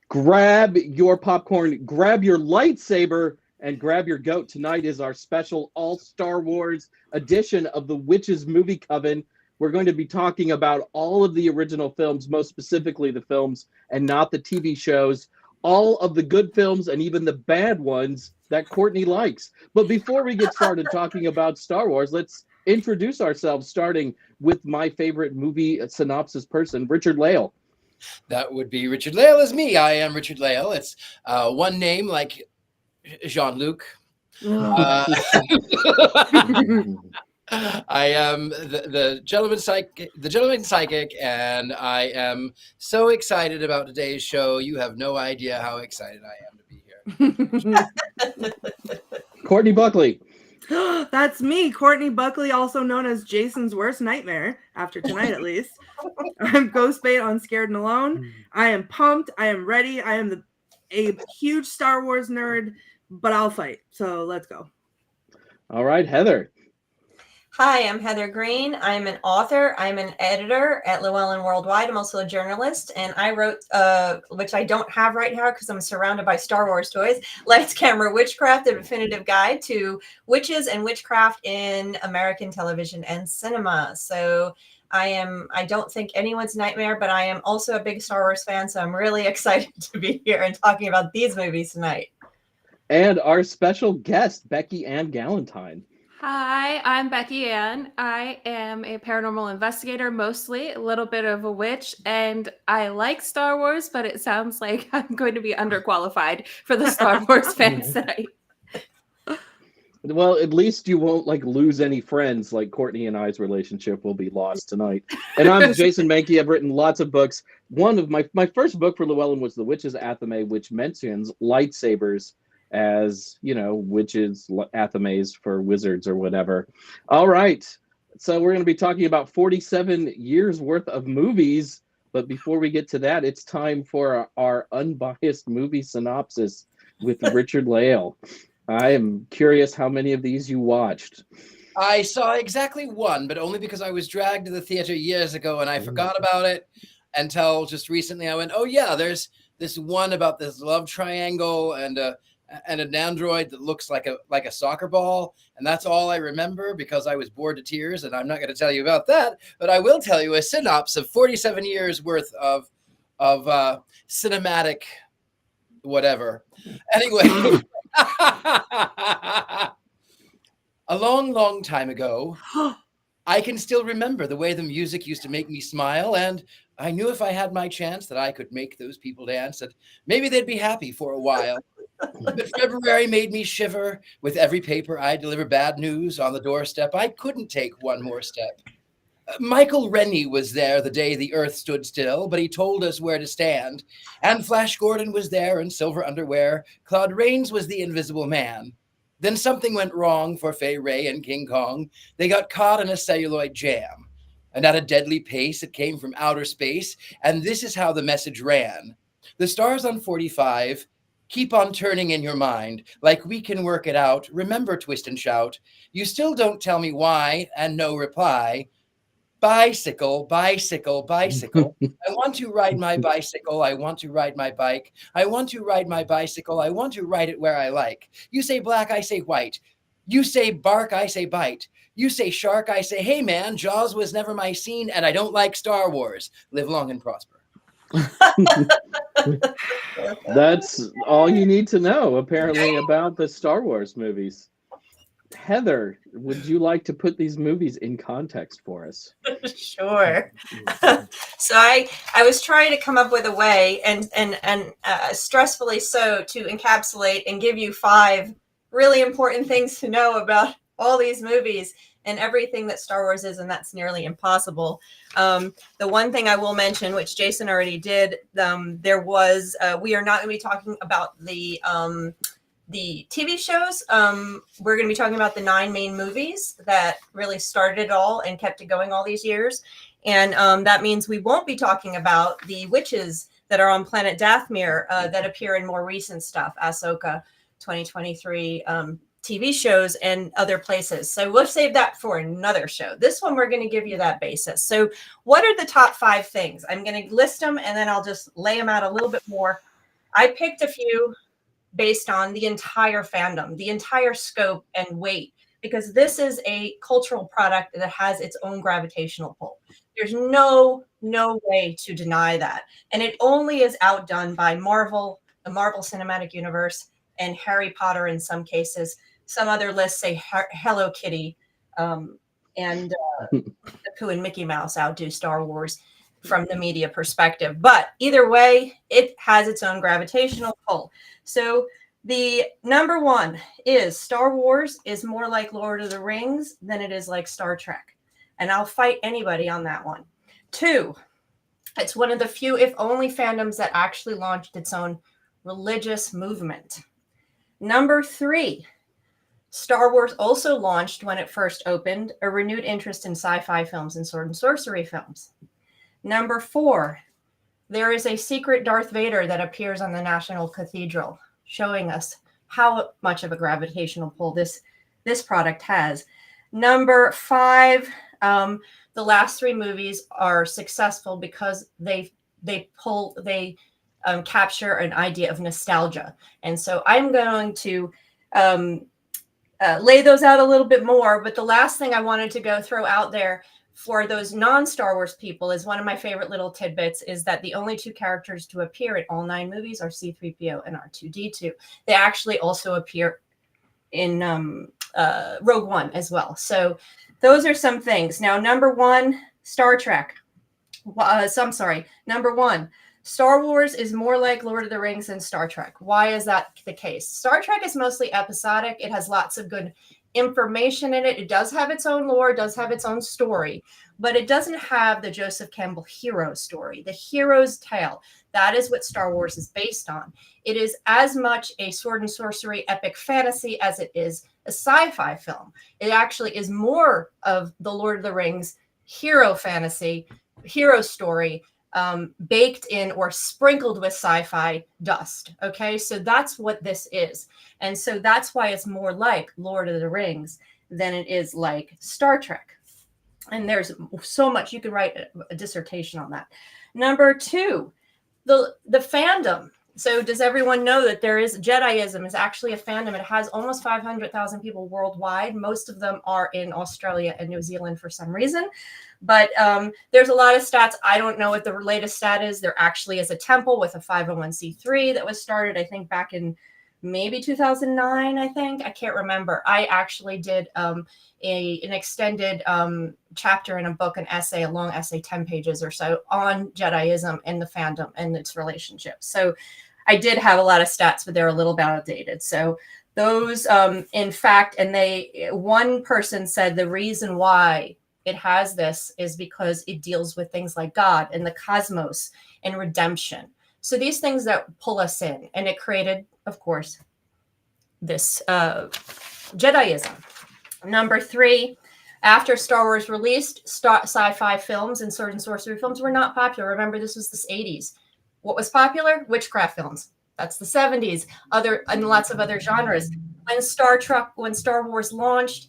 Grab your popcorn, grab your lightsaber, and grab your goat. Tonight is our special all Star Wars edition of the Witches Movie Coven. We're going to be talking about all of the original films, most specifically the films and not the TV shows, all of the good films and even the bad ones that Courtney likes. But before we get started talking about Star Wars, let's introduce ourselves, starting with my favorite movie synopsis person, Richard-Lael. That would be Richard-Lael is me. I am Richard-Lael. It's one name like Jean-Luc. I am the gentleman psychic, and I am so excited about today's show. You have no idea how excited I am to be here. Courtney Buckley. That's me, Courtney Buckley, also known as Jason's worst nightmare, after tonight at least. I'm Ghostbait on Scared and Alone. I am pumped. I am ready. I am a huge Star Wars nerd, but I'll fight. So let's go. All right, Heather. Hi, I'm Heather Greene. I'm an author. I'm an editor at Llewellyn Worldwide. I'm also a journalist, and I wrote, which I don't have right now because I'm surrounded by Star Wars toys, Lights, Camera, Witchcraft, a definitive guide to witches and witchcraft in American television and cinema. So I don't think anyone's nightmare, but I am also a big Star Wars fan, so I'm really excited to be here and talking about these movies tonight. And our special guest, Becky Ann Gallantine. Hi, I'm Beckie-Ann. I am a paranormal investigator, mostly a little bit of a witch, and I like Star Wars, but it sounds like I'm going to be underqualified for the Star Wars fans tonight. Well, at least you won't lose any friends. Like Courtney and I's relationship will be lost tonight. And I'm Jason Mankey. I've written lots of books. One of my first book for Llewellyn was The Witches Athame, which mentions lightsabers as, witches, athames for wizards or whatever. All right. So we're going to be talking about 47 years worth of movies. But before we get to that, it's time for our unbiased movie synopsis with Richard-Lael. I am curious how many of these you watched. I saw exactly one, but only because I was dragged to the theater years ago and I forgot about it until just recently. I went, oh yeah, there's this one about this love triangle and an android that looks like a soccer ball, and that's all I remember because I was bored to tears, and I'm not going to tell you about that, but I will tell you a synopsis of 47 years worth of cinematic whatever. Anyway, a long time ago, I can still remember the way the music used to make me smile, and I knew if I had my chance that I could make those people dance, that maybe they'd be happy for a while. But February made me shiver. With every paper I deliver bad news on the doorstep. I couldn't take one more step. Michael Rennie was there the day the earth stood still, but he told us where to stand. And Flash Gordon was there in silver underwear. Claude Rains was the invisible man. Then something went wrong for Fay Ray and King Kong. They got caught in a celluloid jam. And at a deadly pace, it came from outer space. And this is how the message ran. The stars on 45 keep on turning in your mind, like we can work it out. Remember, twist and shout. You still don't tell me why, and no reply. Bicycle, bicycle, bicycle. I want to ride my bicycle. I want to ride my bike. I want to ride my bicycle. I want to ride it where I like. You say black, I say white. You say bark, I say bite. You say shark, I say, hey man, Jaws was never my scene, and I don't like Star Wars. Live long and prosper. That's all you need to know, apparently, about the Star Wars movies. Heather, would you like to put these movies in context for us? Sure. So I was trying to come up with a way, and stressfully so, to encapsulate and give you 5 really important things to know about all these movies and everything that Star Wars is, and that's nearly impossible. The one thing I will mention, which Jason already did, there was, we are not going to be talking about the TV shows. We're going to be talking about the 9 main movies that really started it all and kept it going all these years. And that means we won't be talking about the witches that are on planet Dathomir that appear in more recent stuff, Ahsoka 2023, TV shows and other places. So we'll save that for another show. This one, we're going to give you that basis. So what are the top 5 things? I'm going to list them and then I'll just lay them out a little bit more I picked a few based on the entire fandom, the entire scope and weight, because this is a cultural product that has its own gravitational pull. There's no way to deny that. And it only is outdone by Marvel, the Marvel Cinematic Universe, and Harry Potter in some cases. Some other lists say Hello Kitty and the Pooh and Mickey Mouse outdo Star Wars from the media perspective. But either way, it has its own gravitational pull. So the number one is Star Wars is more like Lord of the Rings than it is like Star Trek. And I'll fight anybody on that one. 2, it's one of the few, if only, fandoms that actually launched its own religious movement. Number 3, Star Wars also launched, when it first opened, a renewed interest in sci-fi films and sword and sorcery films. Number 4, there is a secret Darth Vader that appears on the National Cathedral, showing us how much of a gravitational pull this product has. Number 5, the last 3 movies are successful because they capture an idea of nostalgia. And so I'm going to lay those out a little bit more. But the last thing I wanted to throw out there for those non-Star Wars people is one of my favorite little tidbits is that the only 2 characters to appear in all 9 movies are C-3PO and R2-D2. They actually also appear in Rogue One as well. So those are some things. Now, number 1, Star Trek. Number 1, Star Wars is more like Lord of the Rings than Star Trek. Why is that the case? Star Trek is mostly episodic. It has lots of good information in it. It does have its own lore, does have its own story, but it doesn't have the Joseph Campbell hero story, the hero's tale. That is what Star Wars is based on. It is as much a sword and sorcery epic fantasy as it is a sci-fi film. It actually is more of the Lord of the Rings hero fantasy, hero story, baked in or sprinkled with sci-fi dust. Okay, so that's what this is. And so that's why it's more like Lord of the Rings than it is like Star Trek. And there's so much, you could write a dissertation on that. Number 2, the fandom. So does everyone know that Jediism is actually a fandom? It has almost 500,000 people worldwide. Most of them are in Australia and New Zealand for some reason. But there's a lot of stats. I don't know what the latest stat is. There actually is a temple with a 501c3 that was started, I think, back in maybe 2009, I think. I can't remember. I actually did an extended chapter in a book, a long essay, 10 pages or so, on Jediism and the fandom and its relationships. So I did have a lot of stats, but they're a little bit outdated. So those, in fact, one person said the reason why it has this is because it deals with things like God and the cosmos and redemption. So these things that pull us in, and it created, of course, this Jediism. Number 3, after Star Wars released, sci-fi films and sword and sorcery films were not popular. Remember, this was the 80s. What was popular? Witchcraft films. That's the 70s. And lots of other genres. When Star Wars launched,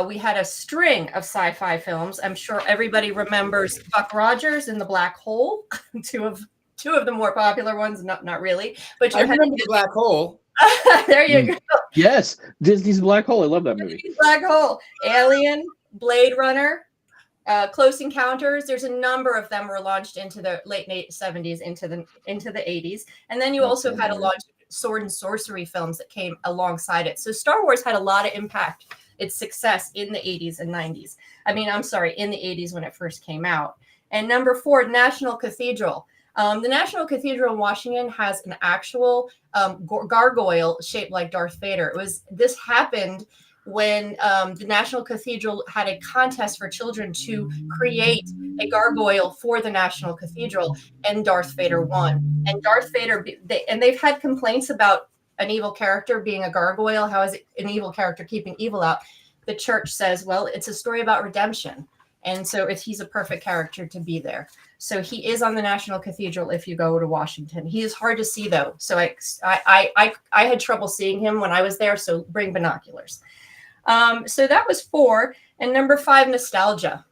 we had a string of sci-fi films. I'm sure everybody remembers Buck Rogers and the Black Hole. two of the more popular ones. Not really, but I remember the Black Hole. There you go. Yes, Disney's Black Hole. I love that movie. Black Hole, Alien, Blade Runner, Close Encounters. There's a number of them were launched into the late 70s, into the 80s, and then you also had a lot of sword and sorcery films that came alongside it. So Star Wars had a lot of impact. Its success in the 80s and 90s. In the 80s when it first came out. And number 4, National Cathedral. The National Cathedral in Washington has an actual gargoyle shaped like Darth Vader. This happened when the National Cathedral had a contest for children to create a gargoyle for the National Cathedral, and Darth Vader won. And Darth Vader, they've had complaints about an evil character being a gargoyle. How is it an evil character keeping evil out? The church says, well, it's a story about redemption. And so he's a perfect character to be there. So he is on the National Cathedral if you go to Washington. He is hard to see, though. So I had trouble seeing him when I was there, so bring binoculars. So that was 4. And number 5, nostalgia.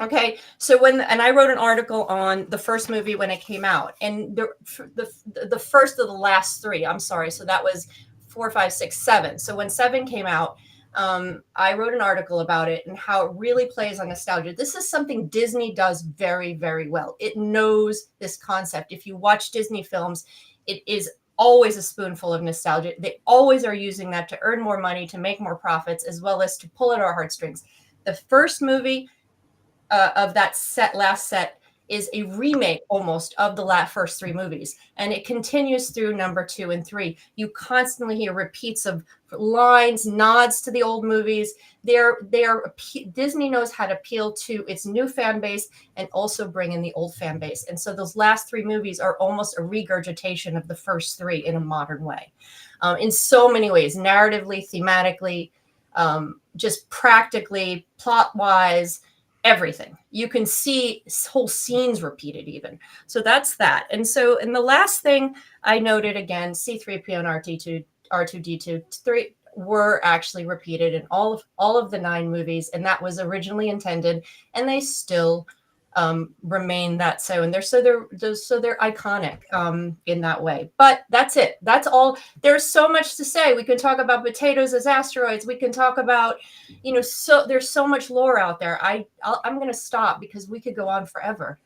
Okay, so and I wrote an article on the first movie when it came out, and the first of the last three. I'm sorry, so that was 4, 5, 6, 7. So when 7 came out, I wrote an article about it and how it really plays on nostalgia. This is something Disney does very, very well. It knows this concept. If you watch Disney films, it is always a spoonful of nostalgia. They always are using that to earn more money, to make more profits, as well as to pull at our heartstrings. The first movie of that last set is a remake almost of the first 3 movies, and it continues through number 2 and 3. You constantly hear repeats of lines, nods to the old movies. Disney knows how to appeal to its new fan base and also bring in the old fan base. And so those last 3 movies are almost a regurgitation of the first 3 in a modern way, in so many ways, narratively, thematically, just practically, plot-wise, everything. You can see whole scenes repeated even. So that's that. And the last thing I noted, again, C-3PO and R2-D2 3 were actually repeated in all of the 9 movies, and that was originally intended, and they still remain that so, and they're iconic in that way. But that's it. That's all. There's so much to say. We can talk about potatoes as asteroids. We can talk about, so there's so much lore out there. I'm going to stop because we could go on forever.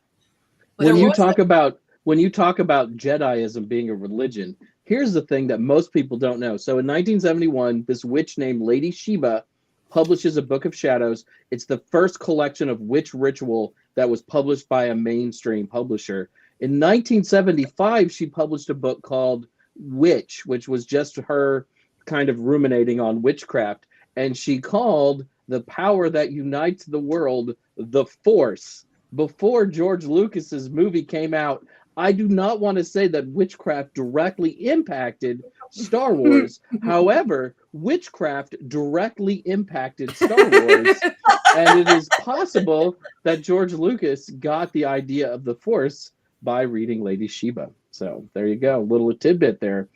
When you talk about Jediism being a religion, here's the thing that most people don't know. So in 1971, this witch named Lady Sheba publishes a Book of Shadows. It's the first collection of witch ritual that was published by a mainstream publisher. In 1975, she published a book called Witch, which was just her kind of ruminating on witchcraft. And she called the power that unites the world the Force. Before George Lucas's movie came out, I do not want to say that witchcraft directly impacted Star Wars. However, witchcraft directly impacted Star Wars. And it is possible that George Lucas got the idea of the Force by reading Lady Sheba. So there you go. Little tidbit there.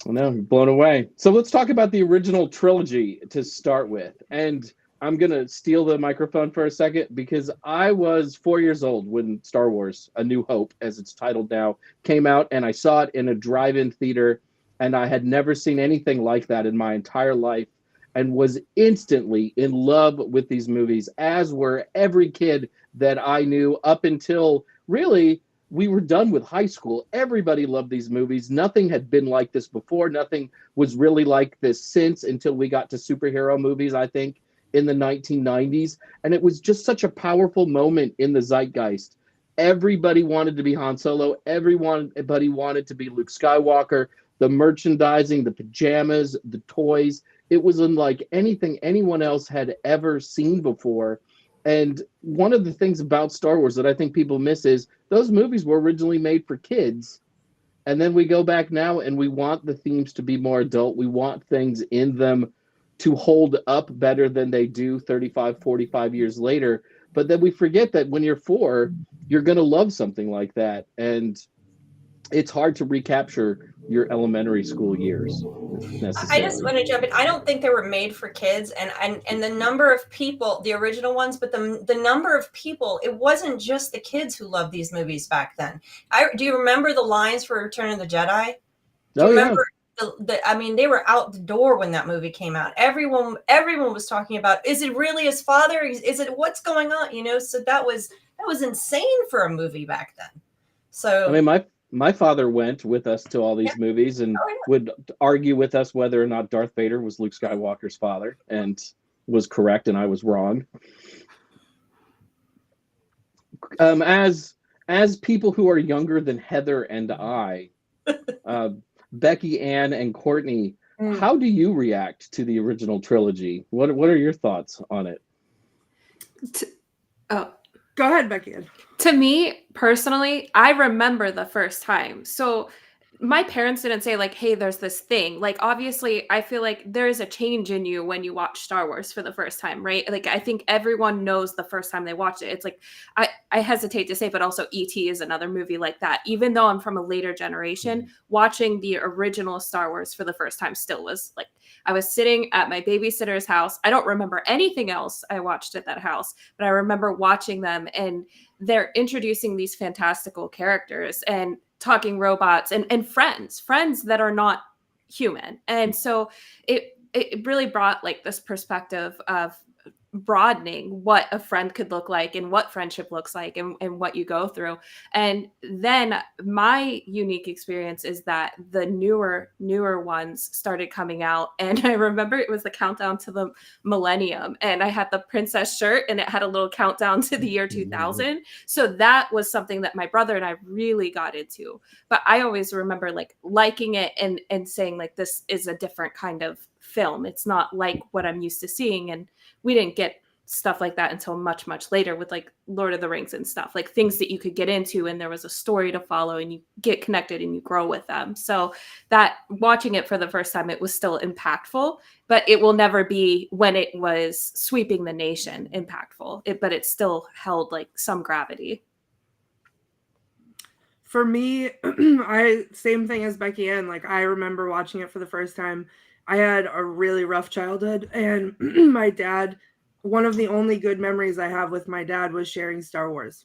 I know, blown away. So let's talk about the original trilogy to start with. And I'm going to steal the microphone for a second because I was 4 years old when Star Wars, A New Hope, as it's titled now, came out, and I saw it in a drive-in theater, and I had never seen anything like that in my entire life and was instantly in love with these movies, as were every kid that I knew up until really we were done with high school. Everybody loved these movies. Nothing had been like this before. Nothing was really like this since until we got to superhero movies, I think, in the 1990s. And it was just such a powerful moment in the zeitgeist. Everybody wanted to be Han Solo. Everybody wanted to be Luke Skywalker. The merchandising, the pajamas, the toys, it was unlike anything anyone else had ever seen before. And one of the things about Star Wars that I think people miss is those movies were originally made for kids. And then we go back now and we want the themes to be more adult. We want things in them to hold up better than they do 35, 45 years later. But then we forget that when you're 4, you're going to love something like that. And it's hard to recapture your elementary school years. I just want to jump in. I don't think they were made for kids, and the number of people, the original ones, but the number of people, it wasn't just the kids who loved these movies back then. Do you remember the lines for Return of the Jedi? Do you remember? I mean, they were out the door when that movie came out. Everyone was talking about, is it really his father? Is it, what's going on? So that was insane for a movie back then. So I mean, my father went with us to all these movies and would argue with us whether or not Darth Vader was Luke Skywalker's father, and was correct and I was wrong. As people who are younger than Heather and I, Becky Ann and Courtney, how do you react to the original trilogy? What are your thoughts on it? Go ahead, Becky Ann. To me, personally, I remember the first time. So my parents didn't say like, hey, there's this thing. Like, obviously, I feel like there is a change in you when you watch Star Wars for the first time, right? Like, I think everyone knows the first time they watched it. It's like, I hesitate to say, but also E.T. is another movie like that. Even though I'm from a later generation, watching the original Star Wars for the first time still was like, I was sitting at my babysitter's house. I don't remember anything else I watched at that house, but I remember watching them, and they're introducing these fantastical characters and talking robots and friends that are not human. And so it really brought like this perspective of broadening what a friend could look like and what friendship looks like and what you go through. And then my unique experience is that the newer ones started coming out, and I remember it was the countdown to the millennium, and I had the princess shirt and it had a little countdown to the year 2000. So that was something that my brother and I really got into. But I always remember like liking it and saying like, this is a different kind of film. It's not like what I'm used to seeing. And we didn't get stuff like that until much, much later with like Lord of the Rings and stuff, like things that you could get into and there was a story to follow and you get connected and you grow with them. So that watching it for the first time, it was still impactful, but it will never be when it was sweeping the nation impactful. But it still held like some gravity. For me, same thing as Becky Ann. Like, I remember watching it for the first time. I had a really rough childhood, and my dad, one of the only good memories I have with my dad was sharing Star Wars.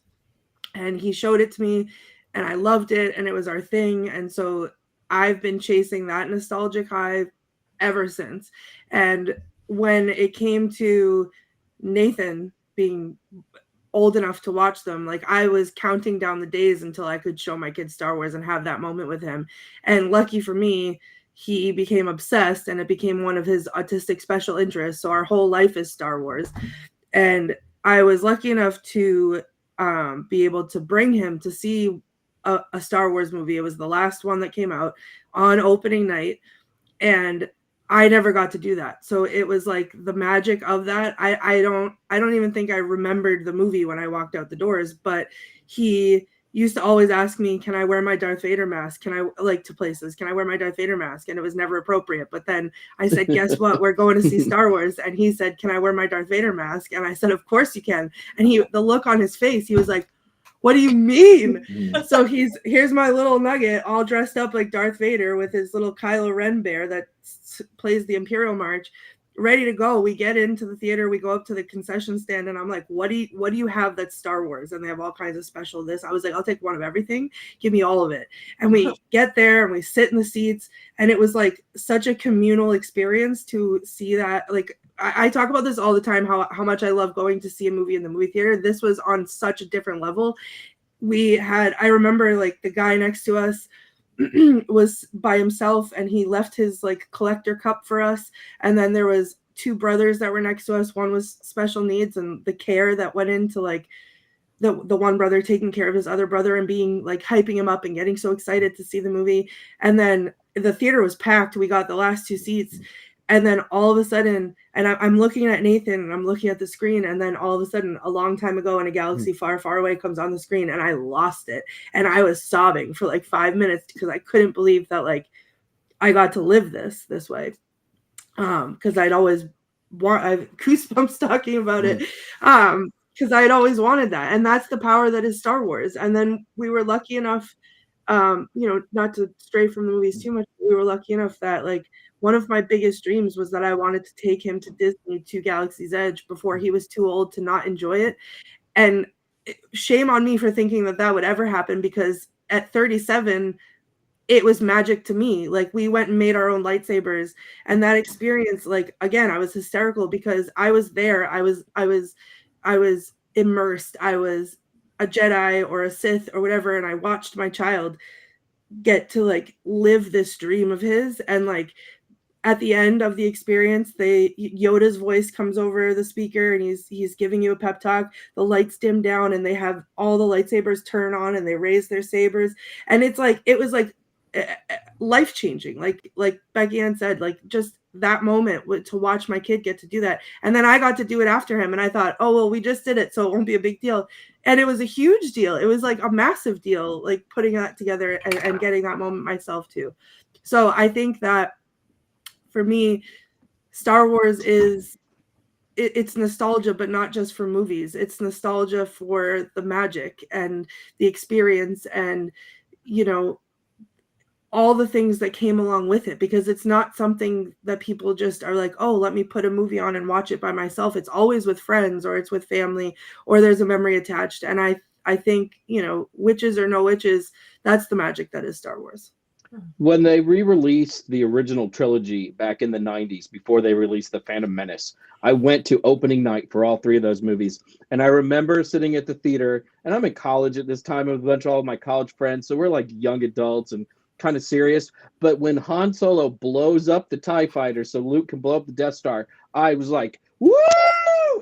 And he showed it to me, and I loved it, and it was our thing. And so I've been chasing that nostalgic high ever since. And when it came to Nathan being old enough to watch them, like, I was counting down the days until I could show my kid Star Wars and have that moment with him. And lucky for me, he became obsessed, and it became one of his autistic special interests. So our whole life is Star Wars. And I was lucky enough to be able to bring him to see a Star Wars movie. It was the last one that came out on opening night, and I never got to do that. So it was like the magic of that. I don't even think I remembered the movie when I walked out the doors, but he used to always ask me, can I wear my Darth Vader mask? Can I, like, to places, can I wear my Darth Vader mask? And it was never appropriate. But then I said, guess what? We're going to see Star Wars. And he said, can I wear my Darth Vader mask? And I said, of course you can. And the look on his face, he was like, what do you mean? So here's my little nugget all dressed up like Darth Vader with his little Kylo Ren bear that plays the Imperial March, ready to go. We get into the theater, we go up to the concession stand, and I'm like, what do you have that's Star Wars? And they have all kinds of special this. I was like, I'll take one of everything, give me all of it. And we get there and we sit in the seats, and it was like such a communal experience to see that. Like, I talk about this all the time, how much I love going to see a movie in the movie theater. This was on such a different level. I remember like the guy next to us was by himself, and he left his like collector cup for us. And then there was two brothers that were next to us. One was special needs, and the care that went into like the one brother taking care of his other brother and being like hyping him up and getting so excited to see the movie. And then the theater was packed. We got the last two seats. And then all of a sudden, and I'm looking at Nathan and I'm looking at the screen, and then all of a sudden, a long time ago in a galaxy far, far away comes on the screen, and I lost it. And I was sobbing for like 5 minutes because I couldn't believe that like I got to live this way. Because I've goosebumps talking about it. Because I'd always wanted that. And that's the power that is Star Wars. And then we were lucky enough, not to stray from the movies too much, we were lucky enough that like one of my biggest dreams was that I wanted to take him to Disney, to Galaxy's Edge, before he was too old to not enjoy it. And shame on me for thinking that would ever happen, because at 37, it was magic to me. Like, we went and made our own lightsabers, and that experience, like, again, I was hysterical because I was there. I was immersed. I was a Jedi or a Sith or whatever, and I watched my child get to like live this dream of his. And like at the end of the experience, Yoda's voice comes over the speaker, and he's giving you a pep talk. The lights dim down, and they have all the lightsabers turn on, and they raise their sabers, and it was like life changing. Like Becky Ann said, like just that moment to watch my kid get to do that. And then I got to do it after him, and I thought, oh well, we just did it, so it won't be a big deal. And it was a huge deal. It was like a massive deal, like putting that together and getting that moment myself too. So I think that for me, Star Wars is it's nostalgia, but not just for movies. It's nostalgia for the magic and the experience and, you know, all the things that came along with it, because it's not something that people just are like, oh, let me put a movie on and watch it by myself. It's always with friends, or it's with family, or there's a memory attached. And I think, you know, witches or no witches, that's the magic that is Star Wars. When they re-released the original trilogy back in the 90s, before they released The Phantom Menace, I went to opening night for all three of those movies. And I remember sitting at the theater, and I'm in college at this time with a bunch of all my college friends. So we're like young adults and kind of serious. But when Han Solo blows up the TIE fighter so Luke can blow up the Death Star, I was like, woo!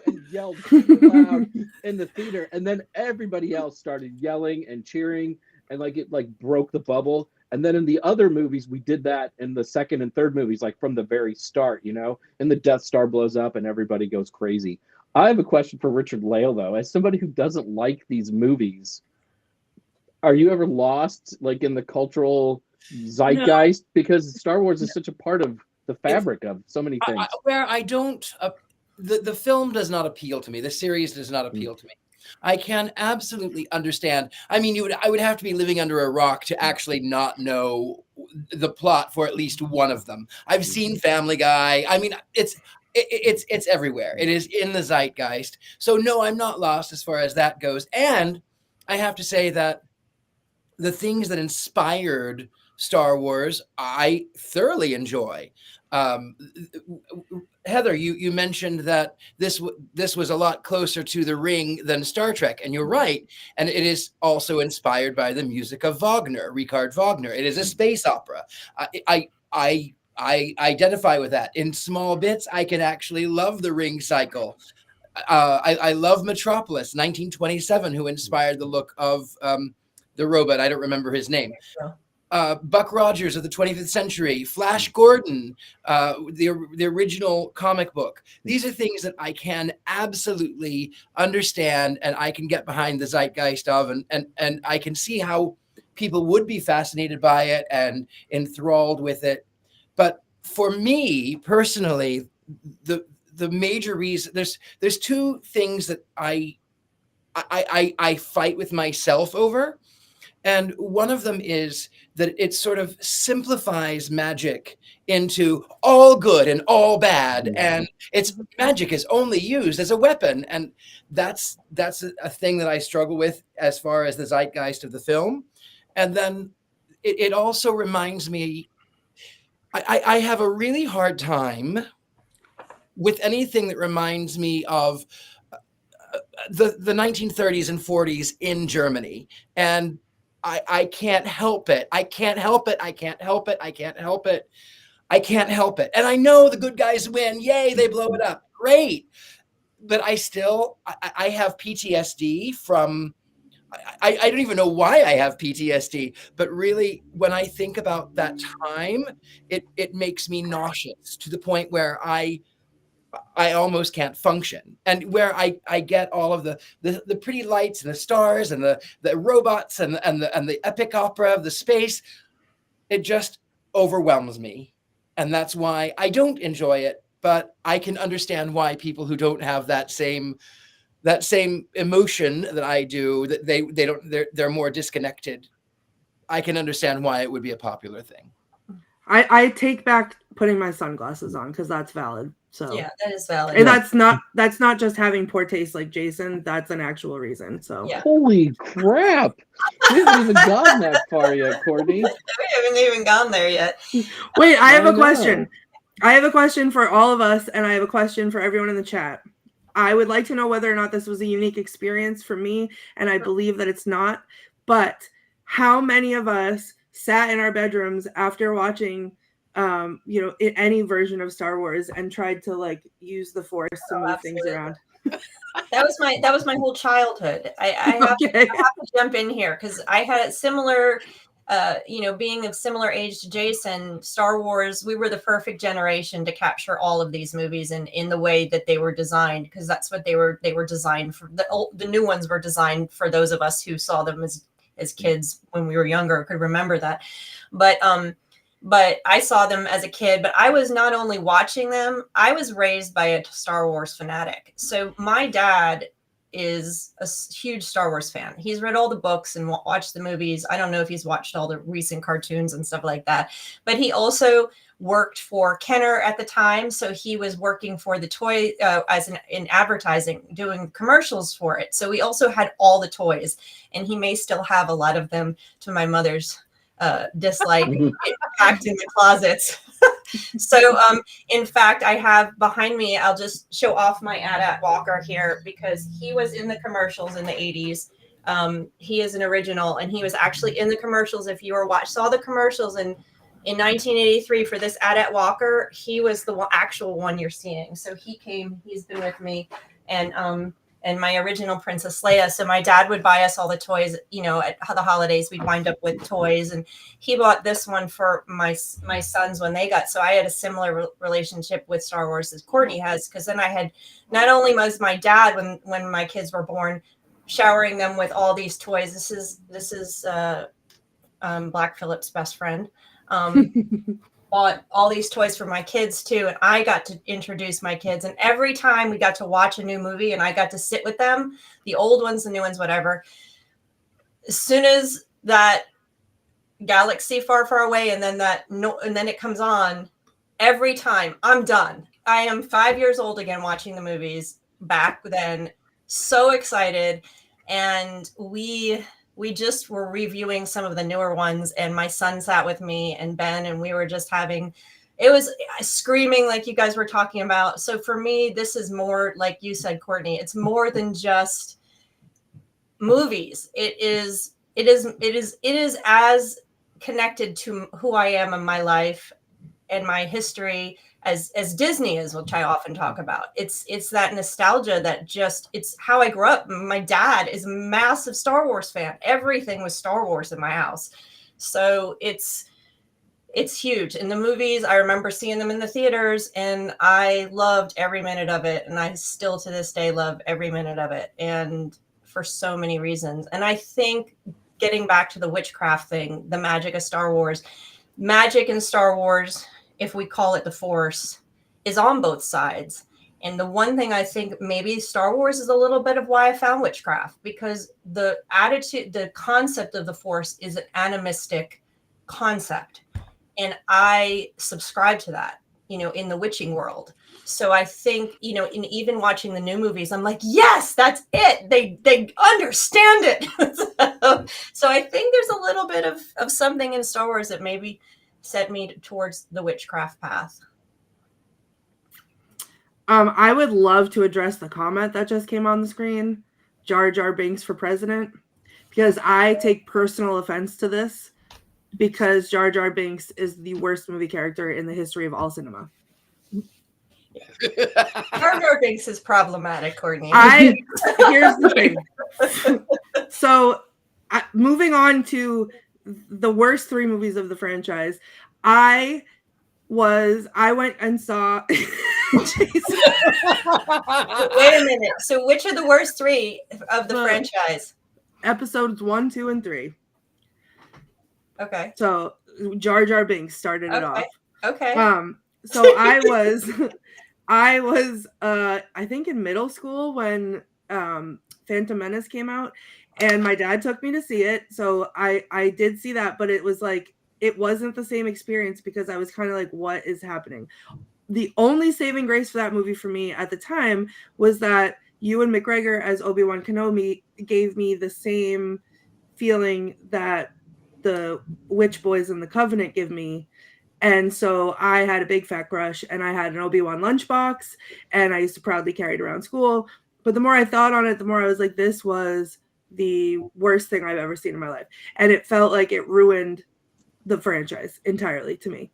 And yelled super loud in the theater. And then everybody else started yelling and cheering, and like it like broke the bubble. And then in the other movies, we did that in the second and third movies, like from the very start, you know, and the Death Star blows up and everybody goes crazy. I have a question for Richard-Lael, though. As somebody who doesn't like these movies, are you ever lost like in the cultural zeitgeist? No. Because Star Wars is such a part of the fabric of so many things. Where I don't, the film does not appeal to me. The series does not appeal to me. I can absolutely understand. I mean, I would have to be living under a rock to actually not know the plot for at least one of them. I've seen Family Guy. I mean, it's everywhere. It is in the zeitgeist. So no, I'm not lost as far as that goes. And I have to say that the things that inspired Star Wars, I thoroughly enjoy. Heather, you mentioned that this was a lot closer to The Ring than Star Trek, and you're right. And it is also inspired by the music of Wagner, Richard Wagner. It is a space opera. I identify with that. In small bits, I can actually love the Ring cycle. I love Metropolis, 1927, who inspired the look of the robot. I don't remember his name. Buck Rogers of the 25th century, Flash Gordon, the original comic book. These are things that I can absolutely understand, and I can get behind the zeitgeist of, and I can see how people would be fascinated by it and enthralled with it. But for me personally, the major reason, there's two things that I fight with myself over. And one of them is that it sort of simplifies magic into all good and all bad. And magic is only used as a weapon. And that's a thing that I struggle with as far as the zeitgeist of the film. And then it also reminds me, I have a really hard time with anything that reminds me of the 1930s and 40s in Germany. And I can't help it. I can't help it. I can't help it. I can't help it. I can't help it. And I know the good guys win. Yay, they blow it up. Great. But I have PTSD from, I don't even know why I have PTSD, but really when I think about that time, it makes me nauseous to the point where I almost can't function, and where I get all of the pretty lights and the stars and the robots and the epic opera of the space, it just overwhelms me, and that's why I don't enjoy it. But I can understand why people who don't have that same emotion that I do, that they're more disconnected. I can understand why it would be a popular thing. I take back putting my sunglasses on, because that's valid. So yeah, that is valid. And that's not just having poor taste like Jason. That's an actual reason. So yeah. Holy crap! We haven't even gotten that far yet, Courtney. We haven't even gone there yet. Wait, I have a question. I have a question for all of us, and I have a question for everyone in the chat. I would like to know whether or not this was a unique experience for me, and I believe that it's not. But how many of us sat in our bedrooms after watching any version of Star Wars and tried to like use the Force to move things around? That was my whole childhood. I have to jump in here because I had a similar being of similar age to Jason, Star Wars, we were the perfect generation to capture all of these movies in the way that they were designed, because that's what they were designed for. The new ones were designed for those of us who saw them as kids when we were younger, could remember that. But I saw them as a kid, but I was not only watching them, I was raised by a Star Wars fanatic. So my dad is a huge Star Wars fan. He's read all the books and watched the movies. I don't know if he's watched all the recent cartoons and stuff like that, but he also worked for Kenner at the time. So he was working for the toy in advertising, doing commercials for it. So we also had all the toys, and he may still have a lot of them, to my mother's dislike, packed in the closets. So in fact, I have behind me, I'll just show off my AT-AT walker here, because he was in the commercials in the 80s. He is an original, and he was actually in the commercials. If you saw the commercials in 1983 for this AT-AT walker, he was the actual one you're seeing. So he's been with me, and my original Princess Leia. So my dad would buy us all the toys, at the holidays. We'd wind up with toys, and he bought this one for my sons when they got. So I had a similar relationship with Star Wars as Courtney has, because then I had, not only was my dad when my kids were born, showering them with all these toys. This is Black Phillip's best friend. Bought all these toys for my kids too, and I got to introduce my kids, and every time we got to watch a new movie and I got to sit with them, the old ones, the new ones, whatever, as soon as that galaxy far, far away and then it comes on, every time I'm done. I am 5 years old again watching the movies back then, so excited. And we just were reviewing some of the newer ones, and my son sat with me and Ben, and we were just it was screaming like you guys were talking about. So for me, this is more, like you said, Courtney, it's more than just movies. It is as connected to who I am in my life and my history as Disney is, which I often talk about. It's that nostalgia that it's how I grew up. My dad is a massive Star Wars fan. Everything was Star Wars in my house. So it's huge. And the movies, I remember seeing them in the theaters, and I loved every minute of it. And I still to this day love every minute of it, and for so many reasons. And I think, getting back to the witchcraft thing, the magic of Star Wars, magic in Star Wars, if we call it the Force, is on both sides. And the one thing I think maybe Star Wars is a little bit of why I found witchcraft, because the concept of the Force is an animistic concept. And I subscribe to that, in the witching world. So I think, in even watching the new movies, I'm like, yes, that's it. They understand it. So I think there's a little bit of something in Star Wars that maybe set me towards the witchcraft path. I would love to address the comment that just came on the screen, Jar Jar Binks for president, because I take personal offense to this, because Jar Jar Binks is the worst movie character in the history of all cinema. Jar Jar Binks is problematic, Courtney. Here's the thing. So, moving on to the worst 3 movies of the franchise, I went and saw. Wait a minute. So, which are the worst 3 of the franchise? Episodes 1, 2, and 3. Okay. So, Jar Jar Binks started it off. Okay. So I was I think in middle school when Phantom Menace came out, and my dad took me to see it. So I did see that, but it was like, it wasn't the same experience, because I was kind of like, what is happening? The only saving grace for that movie for me at the time was that Ewan McGregor as Obi-Wan Kenobi gave me the same feeling that the Witch Boys in the Covenant give me. And so I had a big fat crush, and I had an Obi-Wan lunchbox, and I used to proudly carry it around school. But the more I thought on it, the more I was like, this was the worst thing I've ever seen in my life. And it felt like it ruined the franchise entirely to me.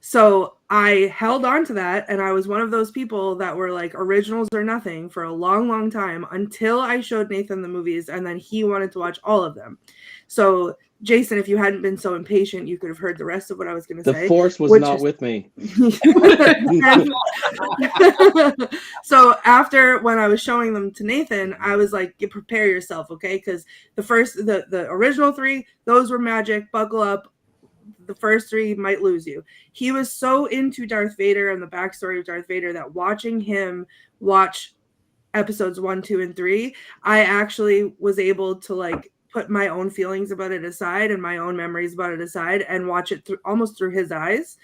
So I held on to that, and I was one of those people that were like, originals or nothing, for a long, long time, until I showed Nathan the movies, and then he wanted to watch all of them. So Jason, if you hadn't been so impatient, you could have heard the rest of what I was going to say. The Force was not with me. So after, when I was showing them to Nathan, I was like, prepare yourself, okay? Because the original 3, those were magic. Buckle up. The first 3 might lose you. He was so into Darth Vader and the backstory of Darth Vader that watching him watch episodes 1, 2, and 3, I actually was able to like put my own feelings about it aside and my own memories about it aside and watch it almost through his eyes.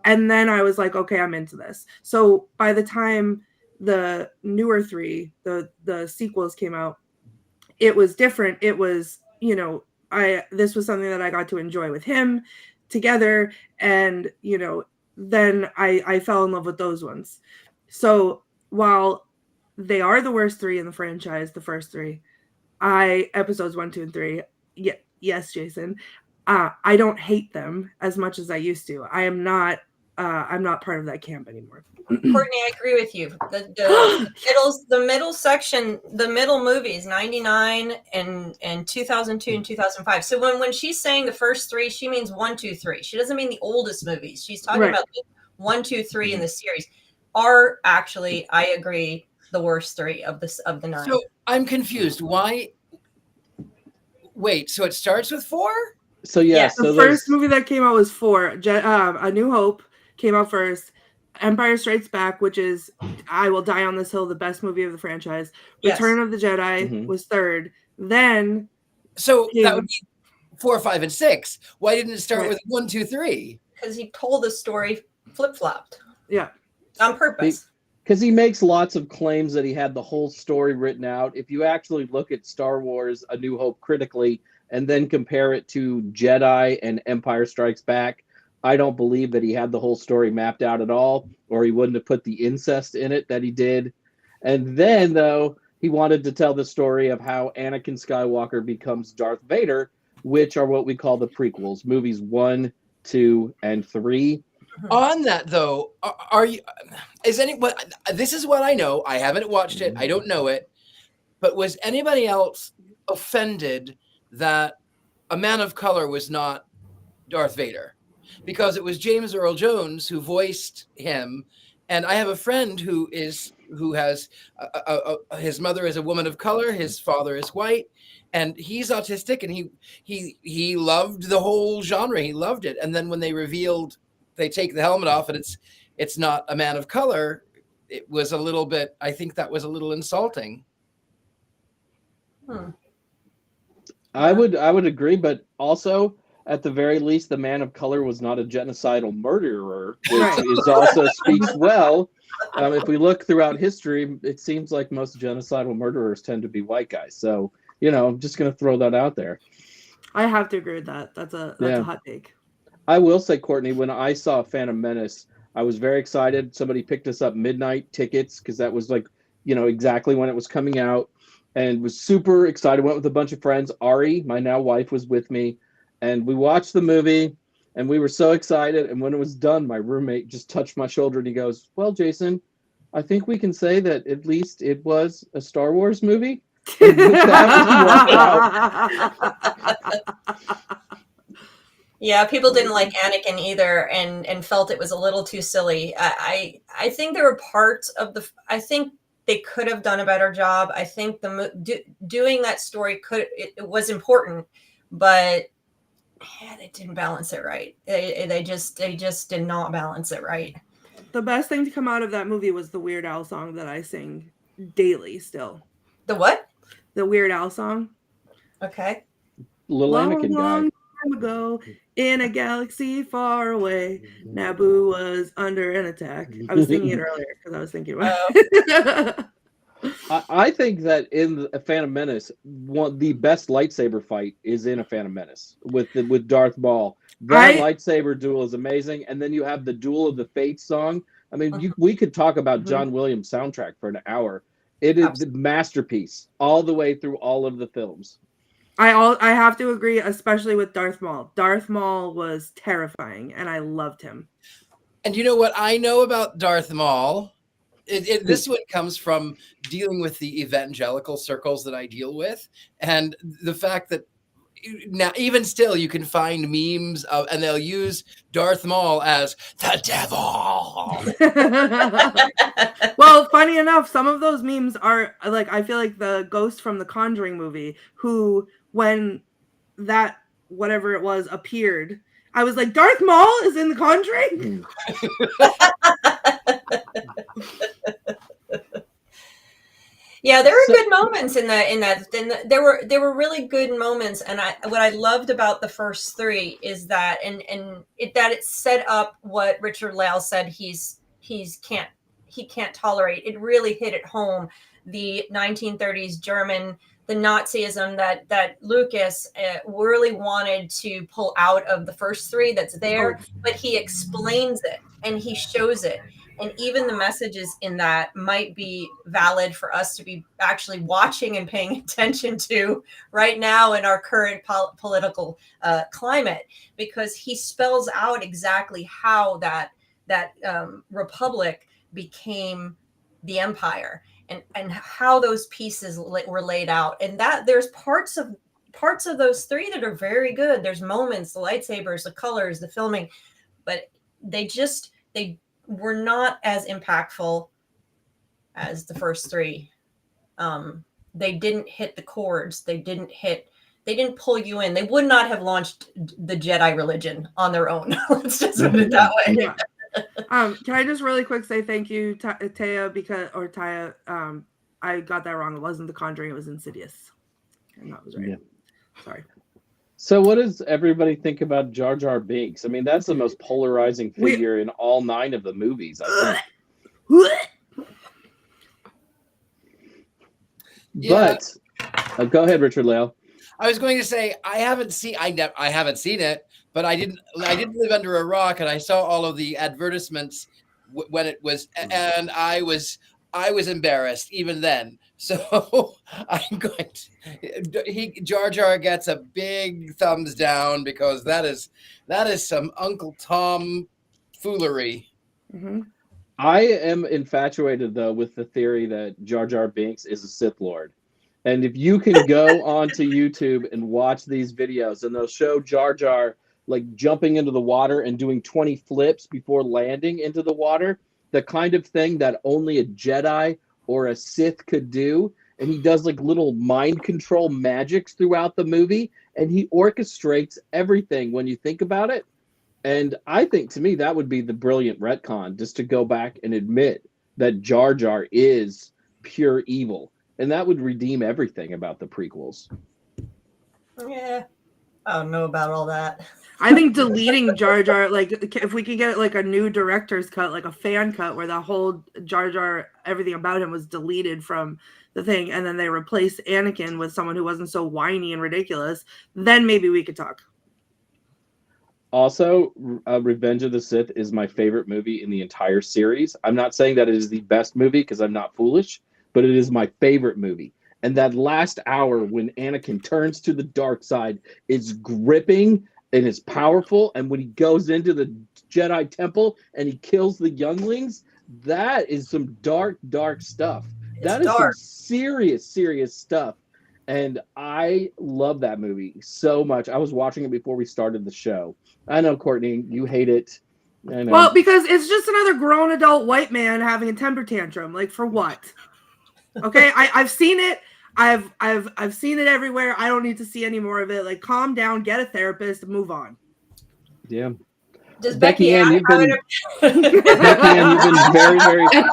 And then I was like, okay, I'm into this. So by the time the newer 3, the sequels came out, it was different. It was, you know, this was something that I got to enjoy with him together. And, you know, then I fell in love with those ones. So while they are the worst 3 in the franchise, the first 3, episodes 1, 2, and 3. Yes, Jason. I don't hate them as much as I used to. I'm not part of that camp anymore. Courtney, I agree with you. The middle section, the middle movies, 99 and 2002 and 2005. So when she's saying the first 3, she means 1, 2, 3. She doesn't mean the oldest movies. She's talking about the 1, 2, 3 in the series are actually, I agree, the worst 3 of the 9. So I'm confused. Why? Wait, so it starts with 4? So yeah, Yeah. so The first movie that came out was 4. A New Hope came out first. Empire Strikes Back, which is, I will die on this hill, the best movie of the franchise. Yes. Return of the Jedi was 3rd. Then, so that would be 4, 5, and 6. Why didn't it start with 1, 2, 3? Because he told the story flip-flopped. Yeah. On purpose. Because he makes lots of claims that he had the whole story written out. If you actually look at Star Wars A New Hope critically and then compare it to Jedi and Empire Strikes Back, I don't believe that he had the whole story mapped out at all, or he wouldn't have put the incest in it that he did. And then, though, he wanted to tell the story of how Anakin Skywalker becomes Darth Vader, which are what we call the prequels, movies 1, 2, and 3. On that, though, this is what I know. I haven't watched it. I don't know it. But was anybody else offended that a man of color was not Darth Vader? Because it was James Earl Jones who voiced him. And I have a friend who has his mother is a woman of color, his father is white, and he's autistic, and he loved the whole genre. He loved it. And then when they revealed they take the helmet off and it's not a man of color, it was a little bit, I think that was a little insulting. I would agree, but also at the very least, the man of color was not a genocidal murderer, which is also speaks well. If we look throughout history, it seems like most genocidal murderers tend to be white guys. So, you know, I'm just going to throw that out there. I have to agree with that. That's a hot take. I will say, Courtney, when I saw Phantom Menace, I was very excited. Somebody picked us up midnight tickets because that was like, you know, exactly when it was coming out, and was super excited. Went with a bunch of friends. Ari, my now wife, was with me. And we watched the movie, and we were so excited. And when it was done, my roommate just touched my shoulder, and he goes, "Well, Jason, I think we can say that at least it was a Star Wars movie." And with that, we walked out. Yeah, people didn't like Anakin either, and felt it was a little too silly. I think there were parts of I think they could have done a better job. I think doing that story it was important, but they didn't balance it right. They just did not balance it right. The best thing to come out of that movie was the Weird Al song that I sing daily still. The what? The Weird Al song. Okay. Little Anakin guy. Time ago, in a galaxy far away, Naboo was under an attack. I was singing it earlier because I was thinking about it. I think that in a Phantom Menace, the best lightsaber fight is in a Phantom Menace with Darth Maul. That lightsaber duel is amazing, and then you have the Duel of the Fates song. I mean, we could talk about John Williams' soundtrack for an hour. It is the masterpiece all the way through all of the films. I have to agree, especially with Darth Maul. Darth Maul was terrifying, and I loved him. And you know what I know about Darth Maul? This one comes from dealing with the evangelical circles that I deal with, and the fact that now even still you can find memes of, and they'll use Darth Maul as the devil. Well, funny enough, some of those memes are like, I feel like the ghost from the Conjuring movie, who when that whatever it was appeared, I was like, Darth Maul is in the Conjuring. Yeah, there were good moments in that. There were really good moments, and what I loved about the first three is that that it set up what Richard-Lael said he can't tolerate. It really hit it home, the 1930s German, the Nazism that Lucas really wanted to pull out of the first three that's there, but he explains it and he shows it. And even the messages in that might be valid for us to be actually watching and paying attention to right now in our current political climate, because he spells out exactly how that republic became the empire, and how those pieces were laid out. And that there's parts of those three that are very good. There's moments, the lightsabers, the colors, the filming, but they were not as impactful as the first three. They didn't hit the chords. They didn't pull you in. They would not have launched the Jedi religion on their own. Let's just put it that way. Yeah. Can I just really quick say thank you, Taya, I got that wrong. It wasn't The Conjuring, it was Insidious. And that was right. Yeah. Sorry. So what does everybody think about Jar Jar Binks? I mean, that's the most polarizing figure in all 9 of the movies, I think. Yeah. But go ahead, Richard-Lael. I was going to say I haven't seen it, but I didn't live under a rock, and I saw all of the advertisements when it was, and I was embarrassed even then. So I'm going to. Jar Jar gets a big thumbs down, because that is some Uncle Tom foolery. Mm-hmm. I am infatuated though with the theory that Jar Jar Binks is a Sith Lord. And if you can go onto YouTube and watch these videos, and they'll show Jar Jar like jumping into the water and doing 20 flips before landing into the water, the kind of thing that only a Jedi or a Sith could do. And he does like little mind control magics throughout the movie, and he orchestrates everything when you think about it. And I think, to me, that would be the brilliant retcon, just to go back and admit that Jar Jar is pure evil. And that would redeem everything about the prequels. Yeah, I don't know about all that. I think deleting Jar Jar, like if we could get like a new director's cut, like a fan cut, where the whole Jar Jar, everything about him was deleted from the thing, and then they replaced Anakin with someone who wasn't so whiny and ridiculous, then maybe we could talk. Also, Revenge of the Sith is my favorite movie in the entire series. I'm not saying that it is the best movie, because I'm not foolish, but it is my favorite movie. And that last hour when Anakin turns to the dark side is gripping and is powerful. And when he goes into the Jedi Temple and he kills the younglings, that is some dark, dark stuff. That is dark. Some serious stuff. And I love that movie so much. I was watching it before we started the show. I know, Courtney, you hate it. I know. Well, because it's just another grown adult white man having a temper tantrum. Like, for what? Okay, I've seen it. I've seen it everywhere. I don't need to see any more of it. like, calm down, get a therapist, and move on. Yeah. Does Beckie-Ann,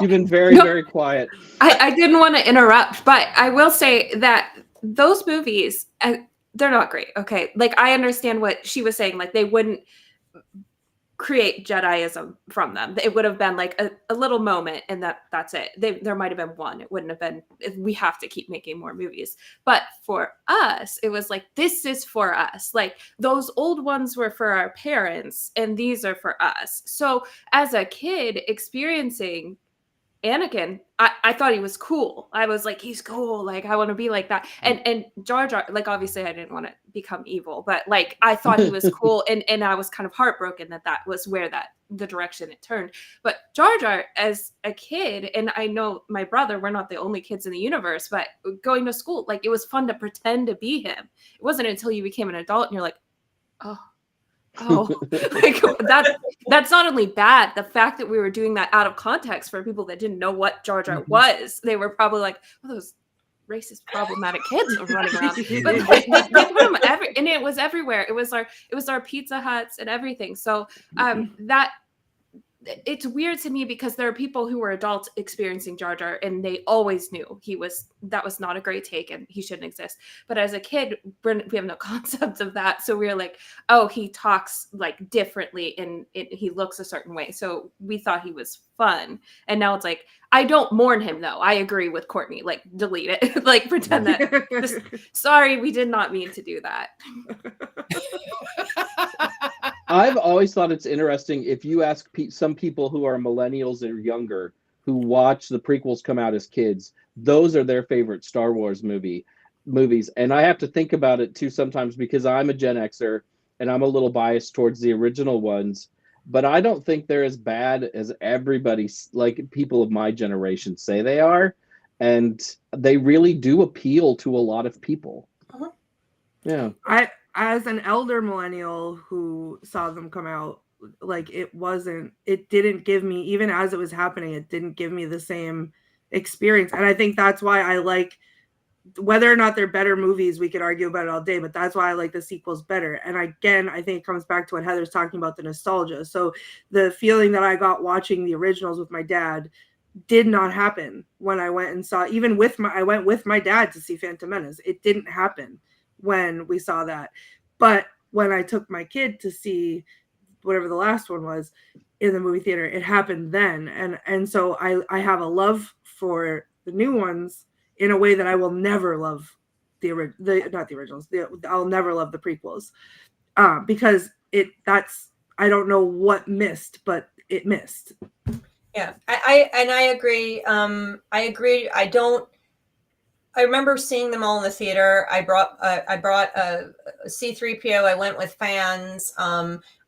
you've been very quiet. I didn't want to interrupt, but I will say that those movies, they're not great. Okay, like, I understand what she was saying. Like, they wouldn't create Jediism from them. It would have been like a little moment, and that's it. There might have been one. It wouldn't have been, we have to keep making more movies. But for us, it was like, this is for us. Like, those old ones were for our parents, and these are for us. So as a kid experiencing Anakin, I thought he was cool. I was like, he's cool. Like, I want to be like that. And Jar Jar, like, obviously I didn't want to become evil, but like, I thought he was cool. And I was kind of heartbroken that was where that the direction it turned. But Jar Jar, as a kid, and I know my brother, we're not the only kids in the universe, but going to school, like, it was fun to pretend to be him. It wasn't until you became an adult and you're like, oh, like that's not only bad, the fact that we were doing that out of context for people that didn't know what Jar Jar was, they were probably like, oh, those racist problematic kids are running around. But like, they put them and it was everywhere. It was our Pizza Huts and everything. So that it's weird to me because there are people who were adults experiencing Jar Jar and they always knew that was not a great take and he shouldn't exist. But as a kid, we have no concept of that. So we were like, oh, he talks like differently and he looks a certain way. So we thought he was fun. And now it's like, I don't mourn him though. I agree with Courtney, like delete it, like pretend that, sorry, we did not mean to do that. I've always thought it's interesting if you ask some people who are millennials or younger who watch the prequels come out as kids, those are their favorite Star Wars movies. And I have to think about it too sometimes because I'm a Gen Xer and I'm a little biased towards the original ones, but I don't think they're as bad as everybody, like people of my generation say they are. And they really do appeal to a lot of people. Uh-huh. Yeah. As an elder millennial who saw them come out, like it didn't give me, even as it was happening, it didn't give me the same experience. And I think that's why I like, whether or not they're better movies, we could argue about it all day, but that's why I like the sequels better. And again, I think it comes back to what Heather's talking about, the nostalgia. So the feeling that I got watching the originals with my dad did not happen when I went and saw, I went with my dad to see Phantom Menace. It didn't happen when we saw that. But when I took my kid to see whatever the last one was in the movie theater, it happened then. And so I have a love for the new ones in a way that I will never love not the originals. I'll never love the prequels because I don't know what missed, but it missed. Yeah, I agree. I agree. I remember seeing them all in the theater. I brought a C-3PO. I went with fans.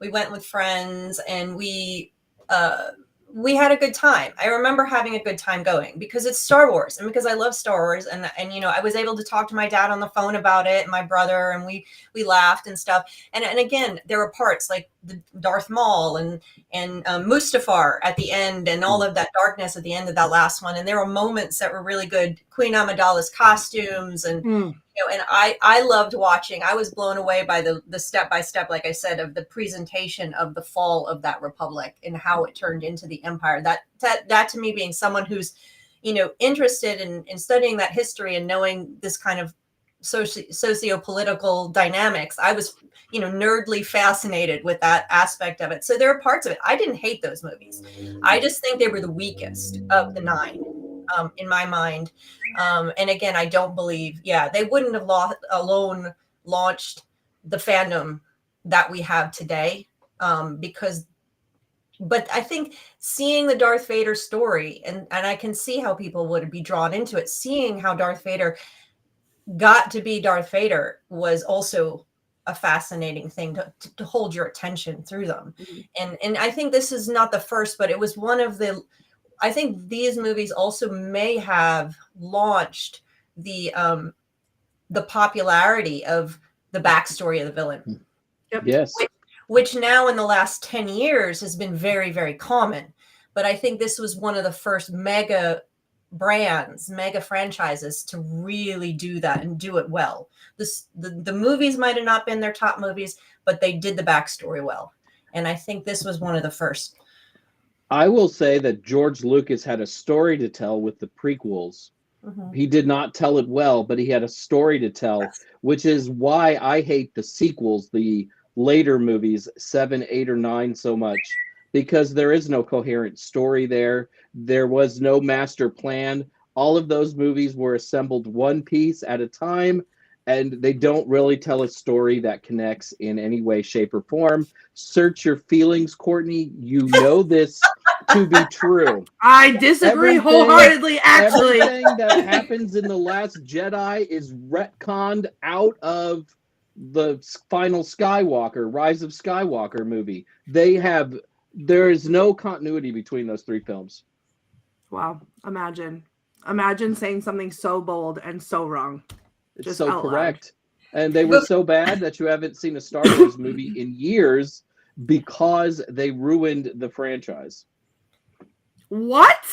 We went with friends, and we had a good time. I remember having a good time going because it's Star Wars and because I love Star Wars. And I was able to talk to my dad on the phone about it and my brother, and we laughed and stuff. And again, there were parts like the Darth Maul and Mustafar at the end and all of that darkness at the end of that last one. And there were moments that were really good. Queen Amidala's costumes and and I loved watching. I was blown away by the step by step, like I said, of the presentation of the fall of that republic and how it turned into the empire. That to me, being someone who's interested in studying that history and knowing this kind of socio-political dynamics, I was nerdly fascinated with that aspect of it. So there are parts of it I didn't hate those movies. I just think they were the weakest of the 9 in my mind. And again, I don't believe they wouldn't have alone launched the fandom that we have today, but I think seeing the Darth Vader story, and I can see how people would be drawn into it, seeing how Darth Vader got to be Darth Vader was also a fascinating thing to hold your attention through them. Mm-hmm. And I think this is not the first, but it was one of I think these movies also may have launched the popularity of the backstory of the villain. Yep. Yes. Which now in the last 10 years has been very, very common. But I think this was one of the first mega brands, mega franchises to really do that and do it well. The movies might have not been their top movies, but they did the backstory well. And I think this was one of the first. I will say that George Lucas had a story to tell with the prequels. Mm-hmm. He did not tell it well, but he had a story to tell, which is why I hate the sequels, the later movies, 7, 8, or 9 so much, because there is no coherent story there. There was no master plan. All of those movies were assembled one piece at a time, and they don't really tell a story that connects in any way, shape, or form. Search your feelings, Courtney. You know this to be true. I disagree wholeheartedly, actually. Everything that happens in The Last Jedi is retconned out of the final Skywalker, Rise of Skywalker movie. They have There is no continuity between those three films. Wow. Imagine saying something so bold and so wrong. It's Just so out loud. correct. And they were so bad that you haven't seen a Star Wars movie in years because they ruined the franchise. What?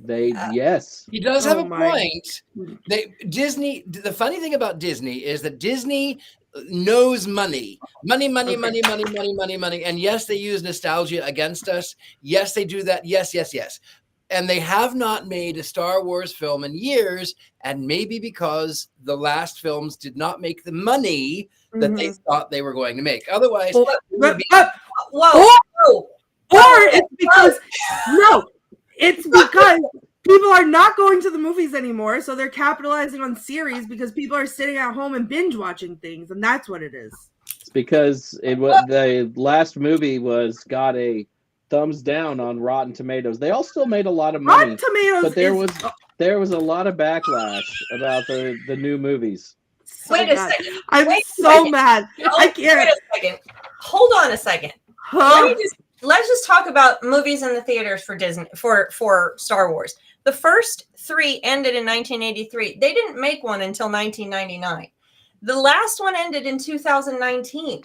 Yes. He does have a my- point. Disney. The funny thing about Disney is that Disney knows money. And yes, they use nostalgia against us. Yes, they do that. Yes. And they have not made a Star Wars film in years, and maybe because the last films did not make the money that they thought they were going to make. Otherwise, it would be- Whoa. Or it's because it's because people are not going to the movies anymore, so they're capitalizing on series because people are sitting at home and binge watching things, and that's what it is. It's because the last movie got a thumbs down on Rotten Tomatoes. They all still made a lot of money, Rotten Tomatoes, but there was a lot lot of backlash about the new movies. So Wait a bad. second. I'm Wait a so second. mad. I can't. Wait a second. Hold on a second. Huh? Let's just talk about movies in the theaters for Disney for Star Wars. The first 3 ended in 1983. They didn't make one until 1999. The last one ended in 2019.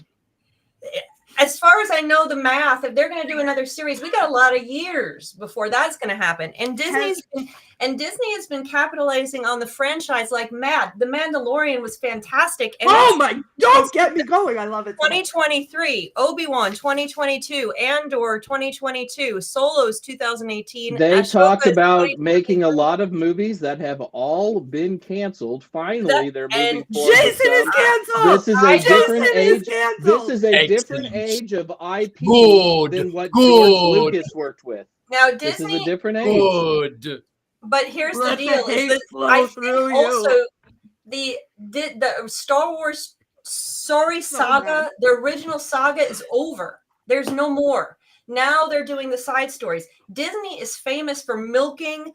As far as I know, the math, if they're going to do another series, we got a lot of years before that's going to happen. And Disney has been capitalizing on the franchise like mad. The Mandalorian was fantastic. And Don't get me going. I love it. 2023, Obi-Wan 2022, Andor 2022, Solos 2018. They Ahsoka talked is about 2023. making a lot of movies that have all been canceled. Finally, they're moving forward. Jason is canceled. This is a different age. This is a Excellent. different age of IP than what Good. George Lucas worked with. Now This is a Disney, different age. Good. but here's the Let the deal: hate is that flow I think through you. also the Star Wars saga, the original saga is over. There's no more. Now they're doing the side stories. Disney is famous for milking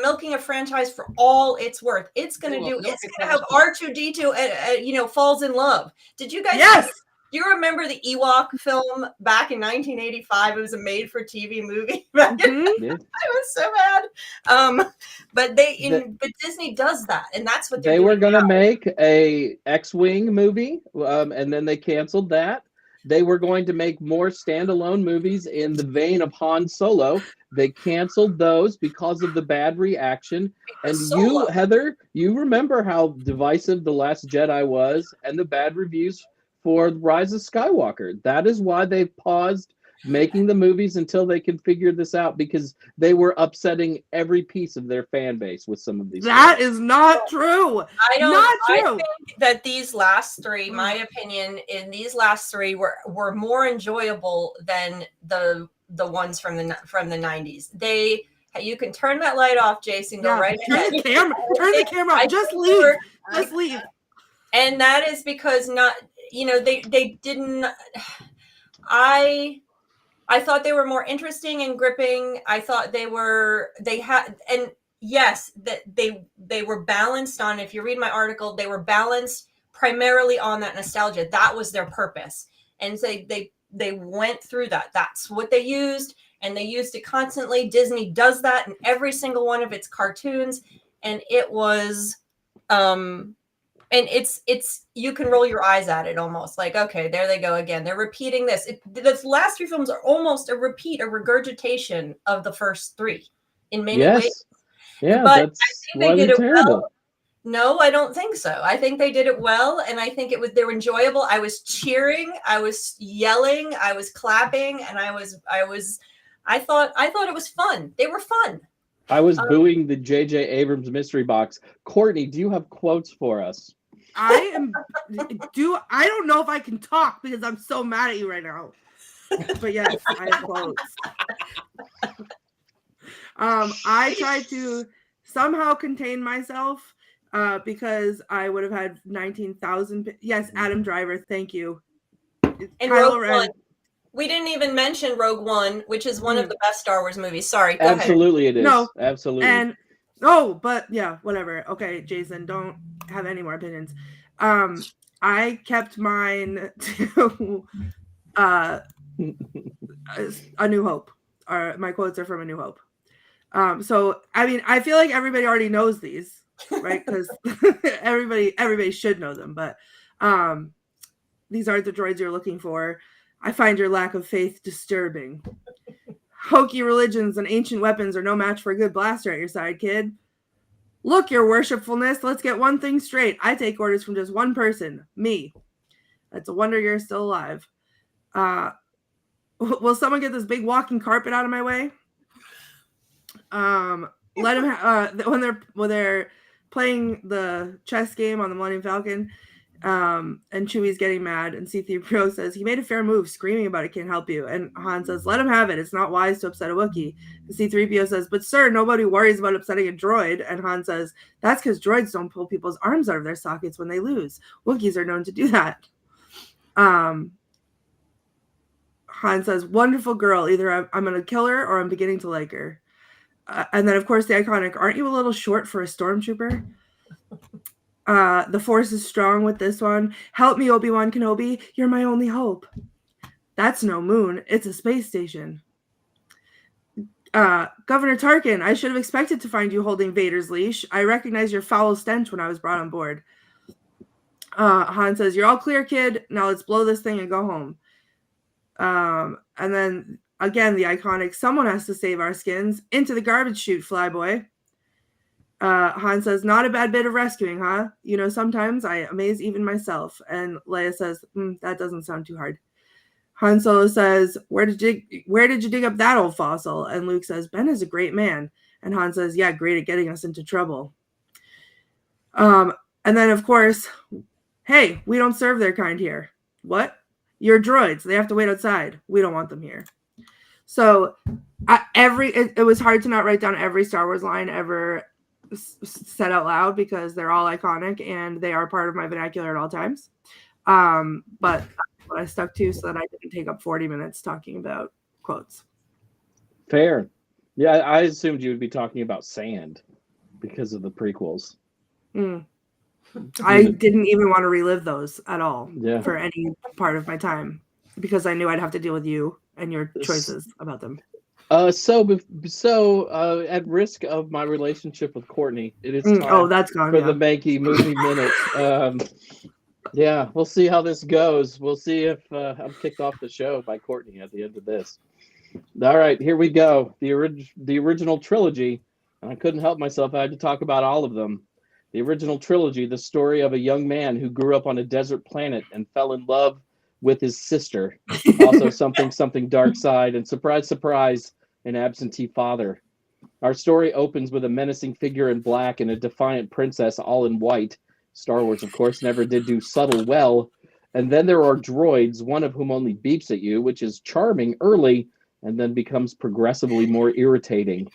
milking a franchise for all it's worth. It's going to have R2D2 falls in love. Did you guys Yes. do you remember the Ewok film back in 1985? It was a made for TV movie. Back in, Yeah. it was so bad. But but Disney does that, and that's what They doing were going to now. make a X-Wing movie, and then they canceled that. They were going to make more standalone movies in the vein of Han Solo. They canceled those because of the bad reaction. And you, Heather, you remember how divisive The Last Jedi was and the bad reviews for Rise of Skywalker. That is why they paused making the movies until they could figure this out, because they were upsetting every piece of their fan base with some of these. That is not true. I think that these last 3, my opinion, in these last 3 were more enjoyable than the ones from the 90s. You can turn that light off, Jason. Go right ahead. Turn the camera off. Just leave. Just leave. And that is because they didn't. I thought they were more interesting and gripping. I thought they were balanced on, if you read my article, they were balanced primarily on that nostalgia. That was their purpose. And so they went through that. That's what they used, and they used it constantly. Disney does that in every single one of its cartoons. And it was, and it's you can roll your eyes at it almost like, okay, there they go again. They're repeating this. The last 3 films are almost a regurgitation of the first 3 in many ways. Yeah, but that's I think they did it well. No, I don't think so. I think they did it well, and I think they were enjoyable. I was cheering, I was yelling, I was clapping, and I thought it was fun. They were fun. I was booing the J.J. Abrams mystery box. Courtney, do you have quotes for us? I don't know if I can talk because I'm so mad at you right now. But yes, I have quotes. I tried to somehow contain myself because I would have had 19,000. Yes, Adam Driver, thank you. And Rogue One. We didn't even mention Rogue One, which is one of the best Star Wars movies. Sorry, go Absolutely ahead. It is. No, absolutely. And but yeah, whatever. Okay, Jason, don't have any more opinions. I kept mine to A New Hope. My quotes are from A New Hope. So I mean, I feel like everybody already knows these, right? Because everybody should know them. But these aren't the droids you're looking for. I find your lack of faith disturbing. Hokey religions and ancient weapons are no match for a good blaster at your side, kid. Look, your worshipfulness, let's get one thing straight. I take orders from just one person, me. It's a wonder you're still alive. Will someone get this big walking carpet out of my way? Let him when they're playing the chess game on the Millennium Falcon, and Chewie's getting mad, and C-3PO says he made a fair move, screaming about it can't help you, and Han says let him have it. It's not wise to upset a Wookiee. And C-3PO says, but sir, nobody worries about upsetting a droid. And Han says that's because droids don't pull people's arms out of their sockets when they lose. Wookiees are known to do that. Han says, wonderful girl. Either I'm going to kill her or I'm beginning to like her. And then, of course, the iconic, aren't you a little short for a stormtrooper? The Force is strong with this one. Help me, Obi-Wan Kenobi. You're my only hope. That's no moon. It's a space station. Governor Tarkin, I should have expected to find you holding Vader's leash. I recognized your foul stench when I was brought on board. Han says, you're all clear, kid. Now let's blow this thing and go home. And then, again, the iconic, someone has to save our skins. Into the garbage chute, flyboy. Han says, not a bad bit of rescuing, huh? You know, sometimes I amaze even myself. And Leia says, that doesn't sound too hard. Han Solo says, where did you dig up that old fossil? And Luke says, Ben is a great man. And Han says, yeah, great at getting us into trouble. And then, of course, hey, we don't serve their kind here. What? You're droids. They have to wait outside. We don't want them here. So it was hard to not write down every Star Wars line ever said out loud because they're all iconic and they are part of my vernacular at all times. But that's what I stuck to so that I didn't take up 40 minutes talking about quotes. Fair. Yeah, I assumed you would be talking about sand because of the prequels. I didn't even want to relive those at all for any part of my time because I knew I'd have to deal with you and your choices about them. So at risk of my relationship with Courtney, it is time that's gone for the Mankey movie minute. Yeah, we'll see how this goes. We'll see if I'm kicked off the show by Courtney at the end of this. All right, here we go. The original trilogy, and I couldn't help myself. I had to talk about all of them. The original trilogy, the story of a young man who grew up on a desert planet and fell in love with his sister. Also something dark side, and surprise, surprise, an absentee father. Our story opens with a menacing figure in black and a defiant princess all in white. Star Wars, of course, never did do subtle well. And then there are droids, one of whom only beeps at you, which is charming early and then becomes progressively more irritating.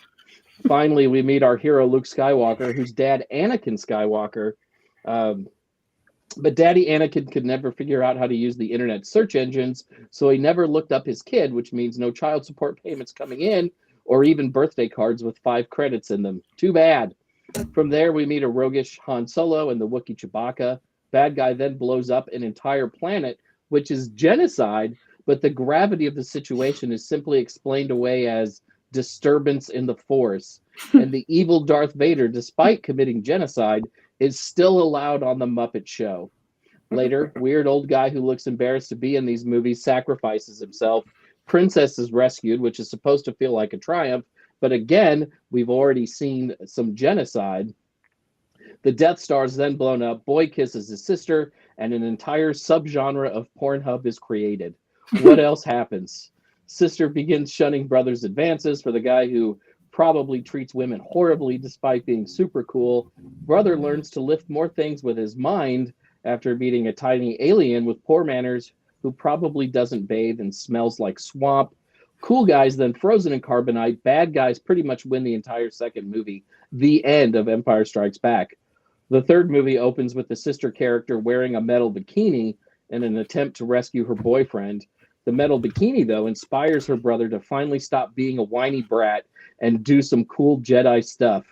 Finally, we meet our hero, Luke Skywalker, whose dad, Anakin Skywalker, but Daddy Anakin could never figure out how to use the internet search engines, so he never looked up his kid, which means no child support payments coming in, or even birthday cards with 5 credits in them. Too bad. From there, we meet a roguish Han Solo and the Wookiee Chewbacca. Bad guy then blows up an entire planet, which is genocide, but the gravity of the situation is simply explained away as disturbance in the Force. And the evil Darth Vader, despite committing genocide, is still allowed on the Muppet Show. Later, weird old guy who looks embarrassed to be in these movies sacrifices himself. Princess is rescued, which is supposed to feel like a triumph. But again, we've already seen some genocide. The Death Star is then blown up. Boy kisses his sister, and an entire subgenre of Pornhub is created. What else happens? Sister begins shunning brother's advances for the guy who probably treats women horribly despite being super cool. Brother learns to lift more things with his mind after meeting a tiny alien with poor manners who probably doesn't bathe and smells like swamp. Cool guys then frozen in carbonite. Bad guys pretty much win the entire second movie. The end of Empire Strikes Back. The third movie opens with the sister character wearing a metal bikini in an attempt to rescue her boyfriend. The metal bikini, though, inspires her brother to finally stop being a whiny brat and do some cool Jedi stuff.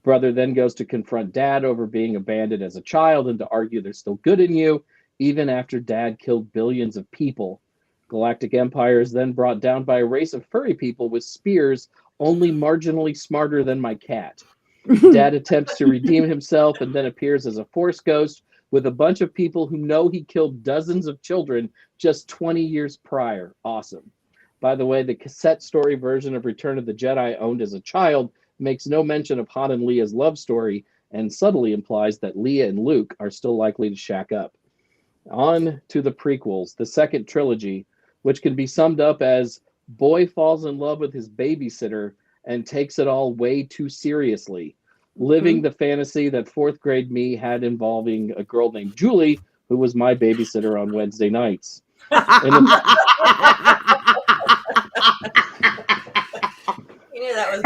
Brother then goes to confront dad over being abandoned as a child and to argue there's still good in you, even after dad killed billions of people. Galactic Empire is then brought down by a race of furry people with spears only marginally smarter than my cat. Dad attempts to redeem himself and then appears as a Force ghost with a bunch of people who know he killed dozens of children just 20 years prior. Awesome. By the way, the cassette story version of Return of the Jedi owned as a child makes no mention of Han and Leia's love story and subtly implies that Leia and Luke are still likely to shack up. On to the prequels, the second trilogy, which can be summed up as boy falls in love with his babysitter and takes it all way too seriously, living the fantasy that fourth grade me had involving a girl named Julie, who was my babysitter on Wednesday nights. You knew that was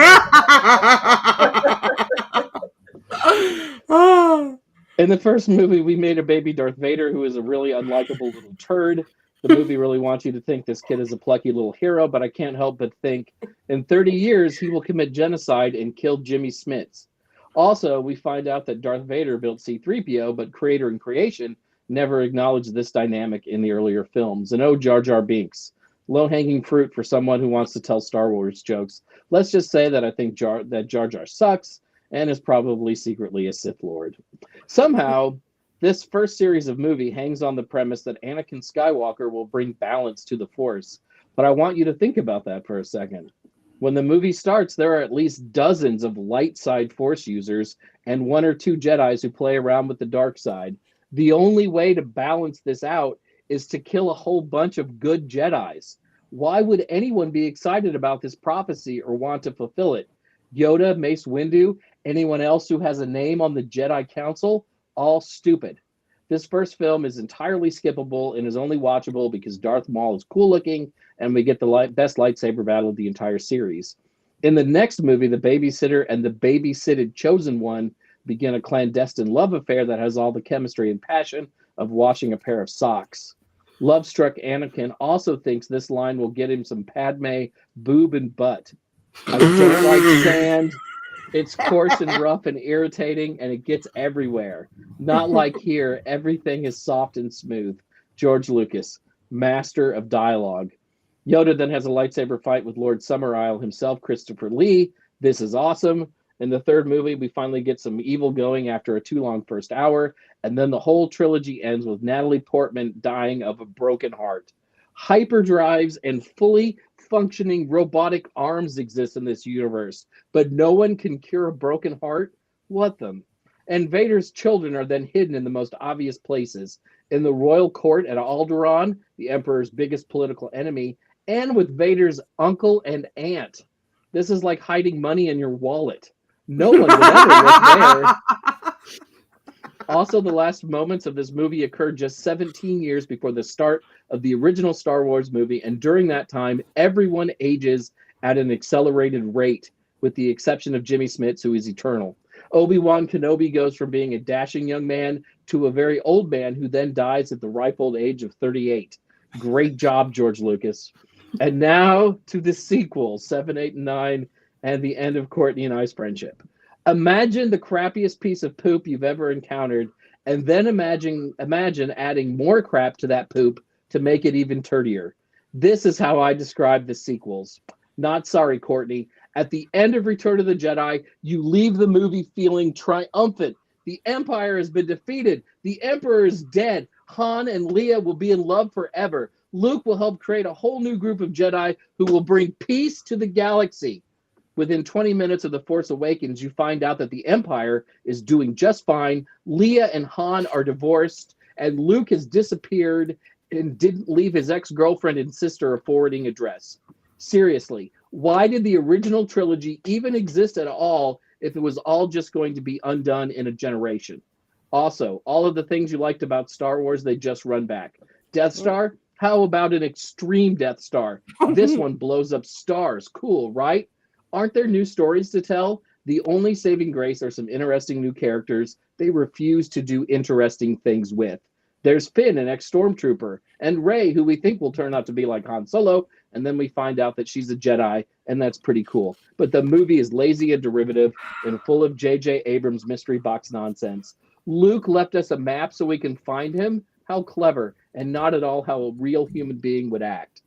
In the first movie, we made a baby Darth Vader who is a really unlikable little turd. The movie really wants you to think this kid is a plucky little hero, but I can't help but think in 30 years he will commit genocide and kill Jimmy Smits. Also, we find out that Darth Vader built C-3PO, but creator and creation never acknowledged this dynamic in the earlier films. And oh, Jar Jar Binks, low-hanging fruit for someone who wants to tell Star Wars jokes. Let's just say that I think Jar Jar sucks and is probably secretly a Sith Lord. Somehow, this first series of movie hangs on the premise that Anakin Skywalker will bring balance to the Force. But I want you to think about that for a second. When the movie starts, there are at least dozens of light side Force users and 1 or 2 Jedis who play around with the dark side. The only way to balance this out is to kill a whole bunch of good Jedis. Why would anyone be excited about this prophecy or want to fulfill it? Yoda, Mace Windu, anyone else who has a name on the Jedi Council? All stupid. This first film is entirely skippable and is only watchable because Darth Maul is cool looking and we get the best lightsaber battle of the entire series. In the next movie, the babysitter and the babysitted chosen one begin a clandestine love affair that has all the chemistry and passion of washing a pair of socks. Love-struck Anakin also thinks this line will get him some Padme boob and butt. I don't like sand. It's coarse and rough and irritating, and it gets everywhere. Not like here, everything is soft and smooth. George Lucas, master of dialogue. Yoda then has a lightsaber fight with Lord Summerisle himself, Christopher Lee. This is awesome. In the third movie, we finally get some evil going after a too long first hour, and then the whole trilogy ends with Natalie Portman dying of a broken heart. Hyperdrives and fully functioning robotic arms exist in this universe, but no one can cure a broken heart? What them? And Vader's children are then hidden in the most obvious places. In the royal court at Alderaan, the Emperor's biggest political enemy, and with Vader's uncle and aunt. This is like hiding money in your wallet. No one would ever look there. Also, the last moments of this movie occurred just 17 years before the start of the original Star Wars movie, and during that time, everyone ages at an accelerated rate, with the exception of Jimmy Smits, who is eternal. Obi-Wan Kenobi goes from being a dashing young man to a very old man who then dies at the ripe old age of 38. Great job, George Lucas. And now to the sequel, 7, 8, and 9, and the end of Courtney and I's friendship. Imagine the crappiest piece of poop you've ever encountered, and then imagine adding more crap to that poop to make it even turdier. This is how I describe the sequels. Not sorry, Courtney. At the end of Return of the Jedi, you leave the movie feeling triumphant. The Empire has been defeated. The Emperor is dead. Han and Leia will be in love forever. Luke will help create a whole new group of Jedi who will bring peace to the galaxy. Within 20 minutes of The Force Awakens, you find out that the Empire is doing just fine. Leia and Han are divorced, and Luke has disappeared and didn't leave his ex-girlfriend and sister a forwarding address. Seriously, why did the original trilogy even exist at all if it was all just going to be undone in a generation? Also, all of the things you liked about Star Wars, they just run back. Death Star? How about an extreme Death Star? This one blows up stars. Cool, right? Aren't there new stories to tell? The only saving grace are some interesting new characters they refuse to do interesting things with. There's Finn, an ex-Stormtrooper, and Rey, who we think will turn out to be like Han Solo, and then we find out that she's a Jedi, and that's pretty cool. But the movie is lazy and derivative and full of J.J. Abrams mystery box nonsense. Luke left us a map so we can find him? how clever, and not at all how a real human being would act.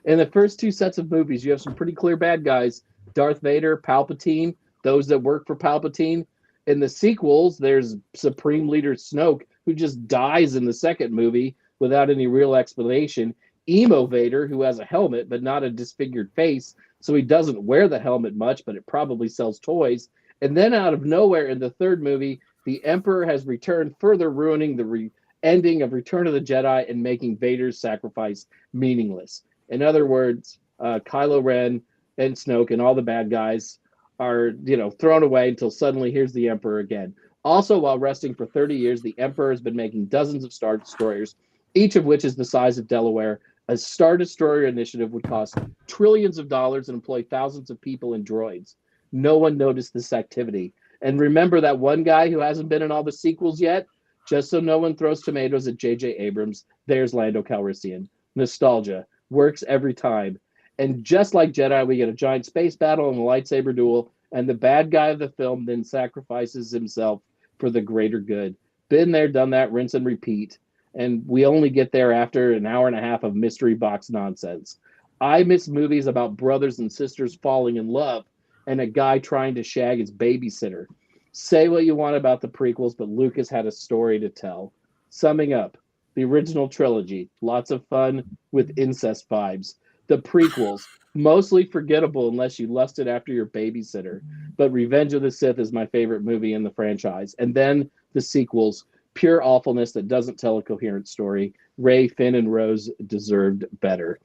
In the first 2 sets of movies, you have some pretty clear bad guys: Darth Vader, Palpatine, those that work for Palpatine. In the sequels, there's Supreme Leader Snoke, who just dies in the second movie without any real explanation. Emo Vader, who has a helmet but not a disfigured face, so he doesn't wear the helmet much, but it probably sells toys. And then out of nowhere in the third movie, the Emperor has returned, further ruining the ending of Return of the Jedi and making Vader's sacrifice meaningless. In other words, Kylo Ren and Snoke and all the bad guys are, thrown away until suddenly here's the Emperor again. Also, while resting for 30 years, the Emperor has been making dozens of Star Destroyers, each of which is the size of Delaware. A Star Destroyer initiative would cost trillions of dollars and employ thousands of people and droids. No one noticed this activity. And remember that one guy who hasn't been in all the sequels yet? Just so no one throws tomatoes at J.J. Abrams, there's Lando Calrissian. Nostalgia. Works every time. And just like Jedi, we get a giant space battle and a lightsaber duel, and the bad guy of the film then sacrifices himself for the greater good. Been there, done that, rinse and repeat. And we only get there after an hour and a half of mystery box nonsense. I miss movies about brothers and sisters falling in love and a guy trying to shag his babysitter. Say what you want about the prequels, but Lucas had a story to tell. Summing up, the original trilogy, lots of fun with incest vibes. The prequels, mostly forgettable unless you lusted after your babysitter. But Revenge of the Sith is my favorite movie in the franchise. And then the sequels, pure awfulness that doesn't tell a coherent story. Rey, Finn, and Rose deserved better.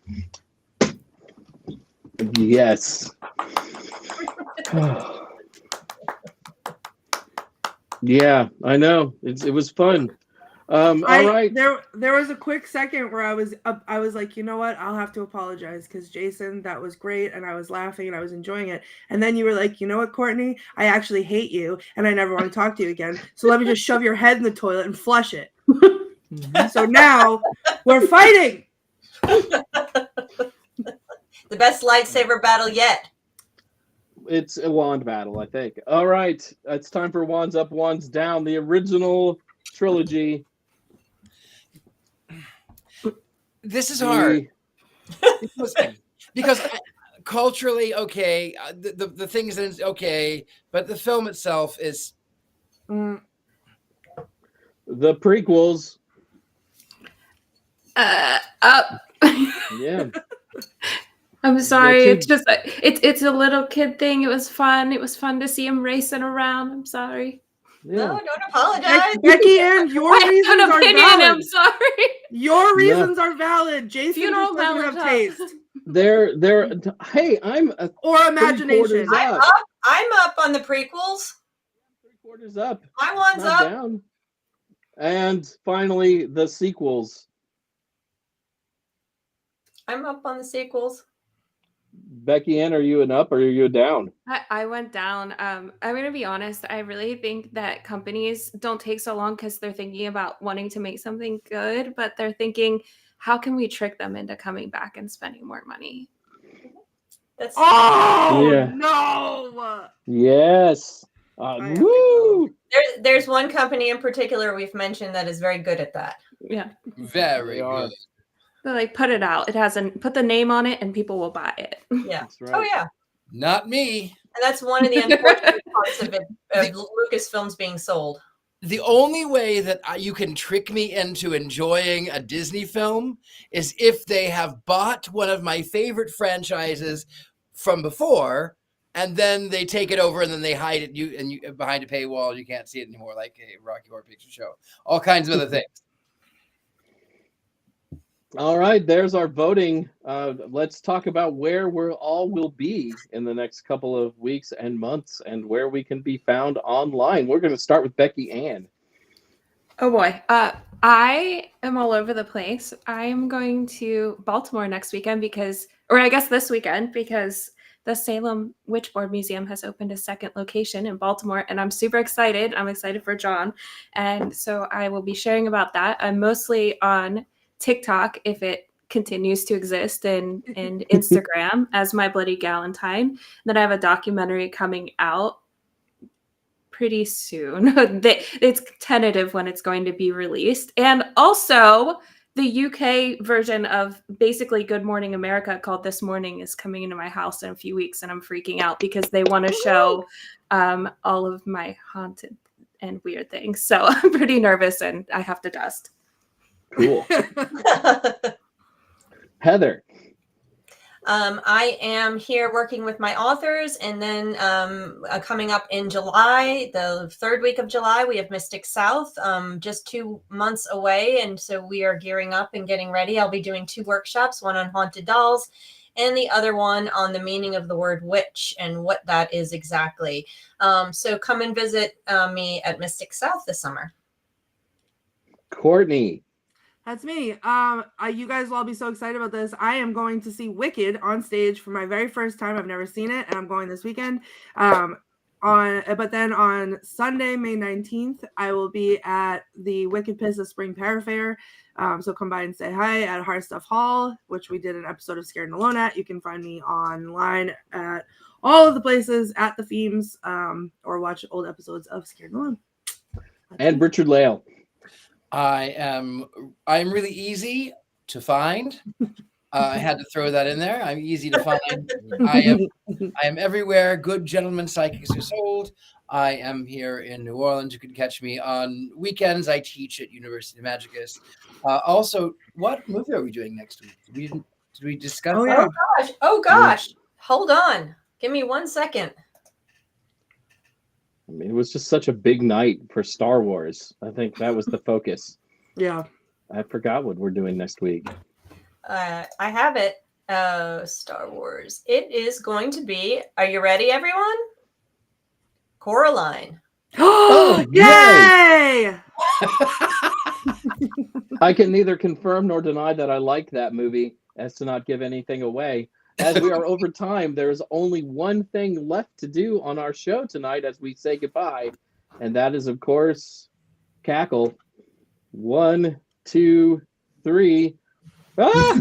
Yes. Yeah, I know. It was fun. All right. There was a quick second where I was like, you know what? I'll have to apologize because Jason, that was great, and I was laughing and I was enjoying it. And then you were like, you know what, Courtney? I actually hate you, and I never want to talk to you again. So let me just shove your head in the toilet and flush it. So now we're fighting. The best lightsaber battle yet. It's a wand battle, I think. All right. It's time for Wands Up, Wands Down, the original trilogy. This is hard. because culturally, okay, the things that is okay, but the film itself is... The prequels. Up. Yeah. I'm sorry. It's just it's a little kid thing. It was fun. It was fun to see him racing around. I'm sorry. Yeah. No, don't apologize. Beckie-Ann, your reasons are valid. I'm sorry. Your reasons are valid. Jason just doesn't have taste. They're hey, I'm or imagination. I'm up on the prequels. 3/4 up. My one's up. Down. And finally, the sequels. I'm up on the sequels. Beckie-Ann, are you an up or are you a down? I went down. I'm going to be honest. I really think that companies don't take so long because they're thinking about wanting to make something good, but they're thinking, how can we trick them into coming back and spending more money? No! Yes. Woo! There's one company in particular we've mentioned that is very good at that. Yeah. Very good. They're like, put it out. It hasn't put the name on it and people will buy it. Yeah. That's right. Oh, yeah. Not me. And that's one of the unfortunate parts of it, of Lucasfilms being sold. The only way that you can trick me into enjoying a Disney film is if they have bought one of my favorite franchises from before, and then they take it over and then they hide it behind a paywall. You can't see it anymore, like a Rocky Horror Picture Show. All kinds of other things. All right, there's our voting. Let's talk about where we'll be in the next couple of weeks and months and where we can be found online. We're going to start with Beckie-Ann. Oh boy. I am all over the place. I'm going to Baltimore next weekend this weekend because the Salem Witch Board Museum has opened a second location in Baltimore, and I'm super excited. I'm excited for John. And so I will be sharing about that. I'm mostly on TikTok, if it continues to exist, and Instagram as My Bloody Galentine. Then I have a documentary coming out pretty soon. It's tentative when it's going to be released. And also, the UK version of basically Good Morning America called This Morning is coming into my house in a few weeks, and I'm freaking out because they want to show all of my haunted and weird things. So I'm pretty nervous and I have to dust. Cool. Heather. I am here working with my authors, and then coming up in July, the third week of July, we have Mystic South, just 2 months away, and so we are gearing up and getting ready. I'll be doing 2 workshops, one on haunted dolls and the other one on the meaning of the word witch and what that is exactly. So come and visit me at Mystic South this summer. Courtney. That's me. You guys will all be so excited about this. I am going to see Wicked on stage for my very first time. I've never seen it, and I'm going this weekend. But then on Sunday, May 19th, I will be at the Wicked Piss Spring Parafair. So come by and say hi at Hard Stuff Hall, which we did an episode of Scared and Alone at. You can find me online at all of the places at the themes, or watch old episodes of Scared and Alone. And Richard-Lael. I am really easy to find. I had to throw that in there. I'm easy to find. I am everywhere. Good Gentlemen Psychics Are Sold. I am here in New Orleans. You can catch me on weekends. I teach at University of Magicus. Also, what movie are we doing next week? Did we discuss that? Oh gosh. Hold on. Give me 1 second. I mean, it was just such a big night for Star Wars. I think that was the focus. Yeah. I forgot what we're doing next week. I have it. Star Wars. It is going to be, are you ready, everyone? Coraline. Oh, yay! I can neither confirm nor deny that I like that movie, as to not give anything away. As we are over time, there is only one thing left to do on our show tonight as we say goodbye, and that is, of course, cackle. 1, 2, 3. Ah!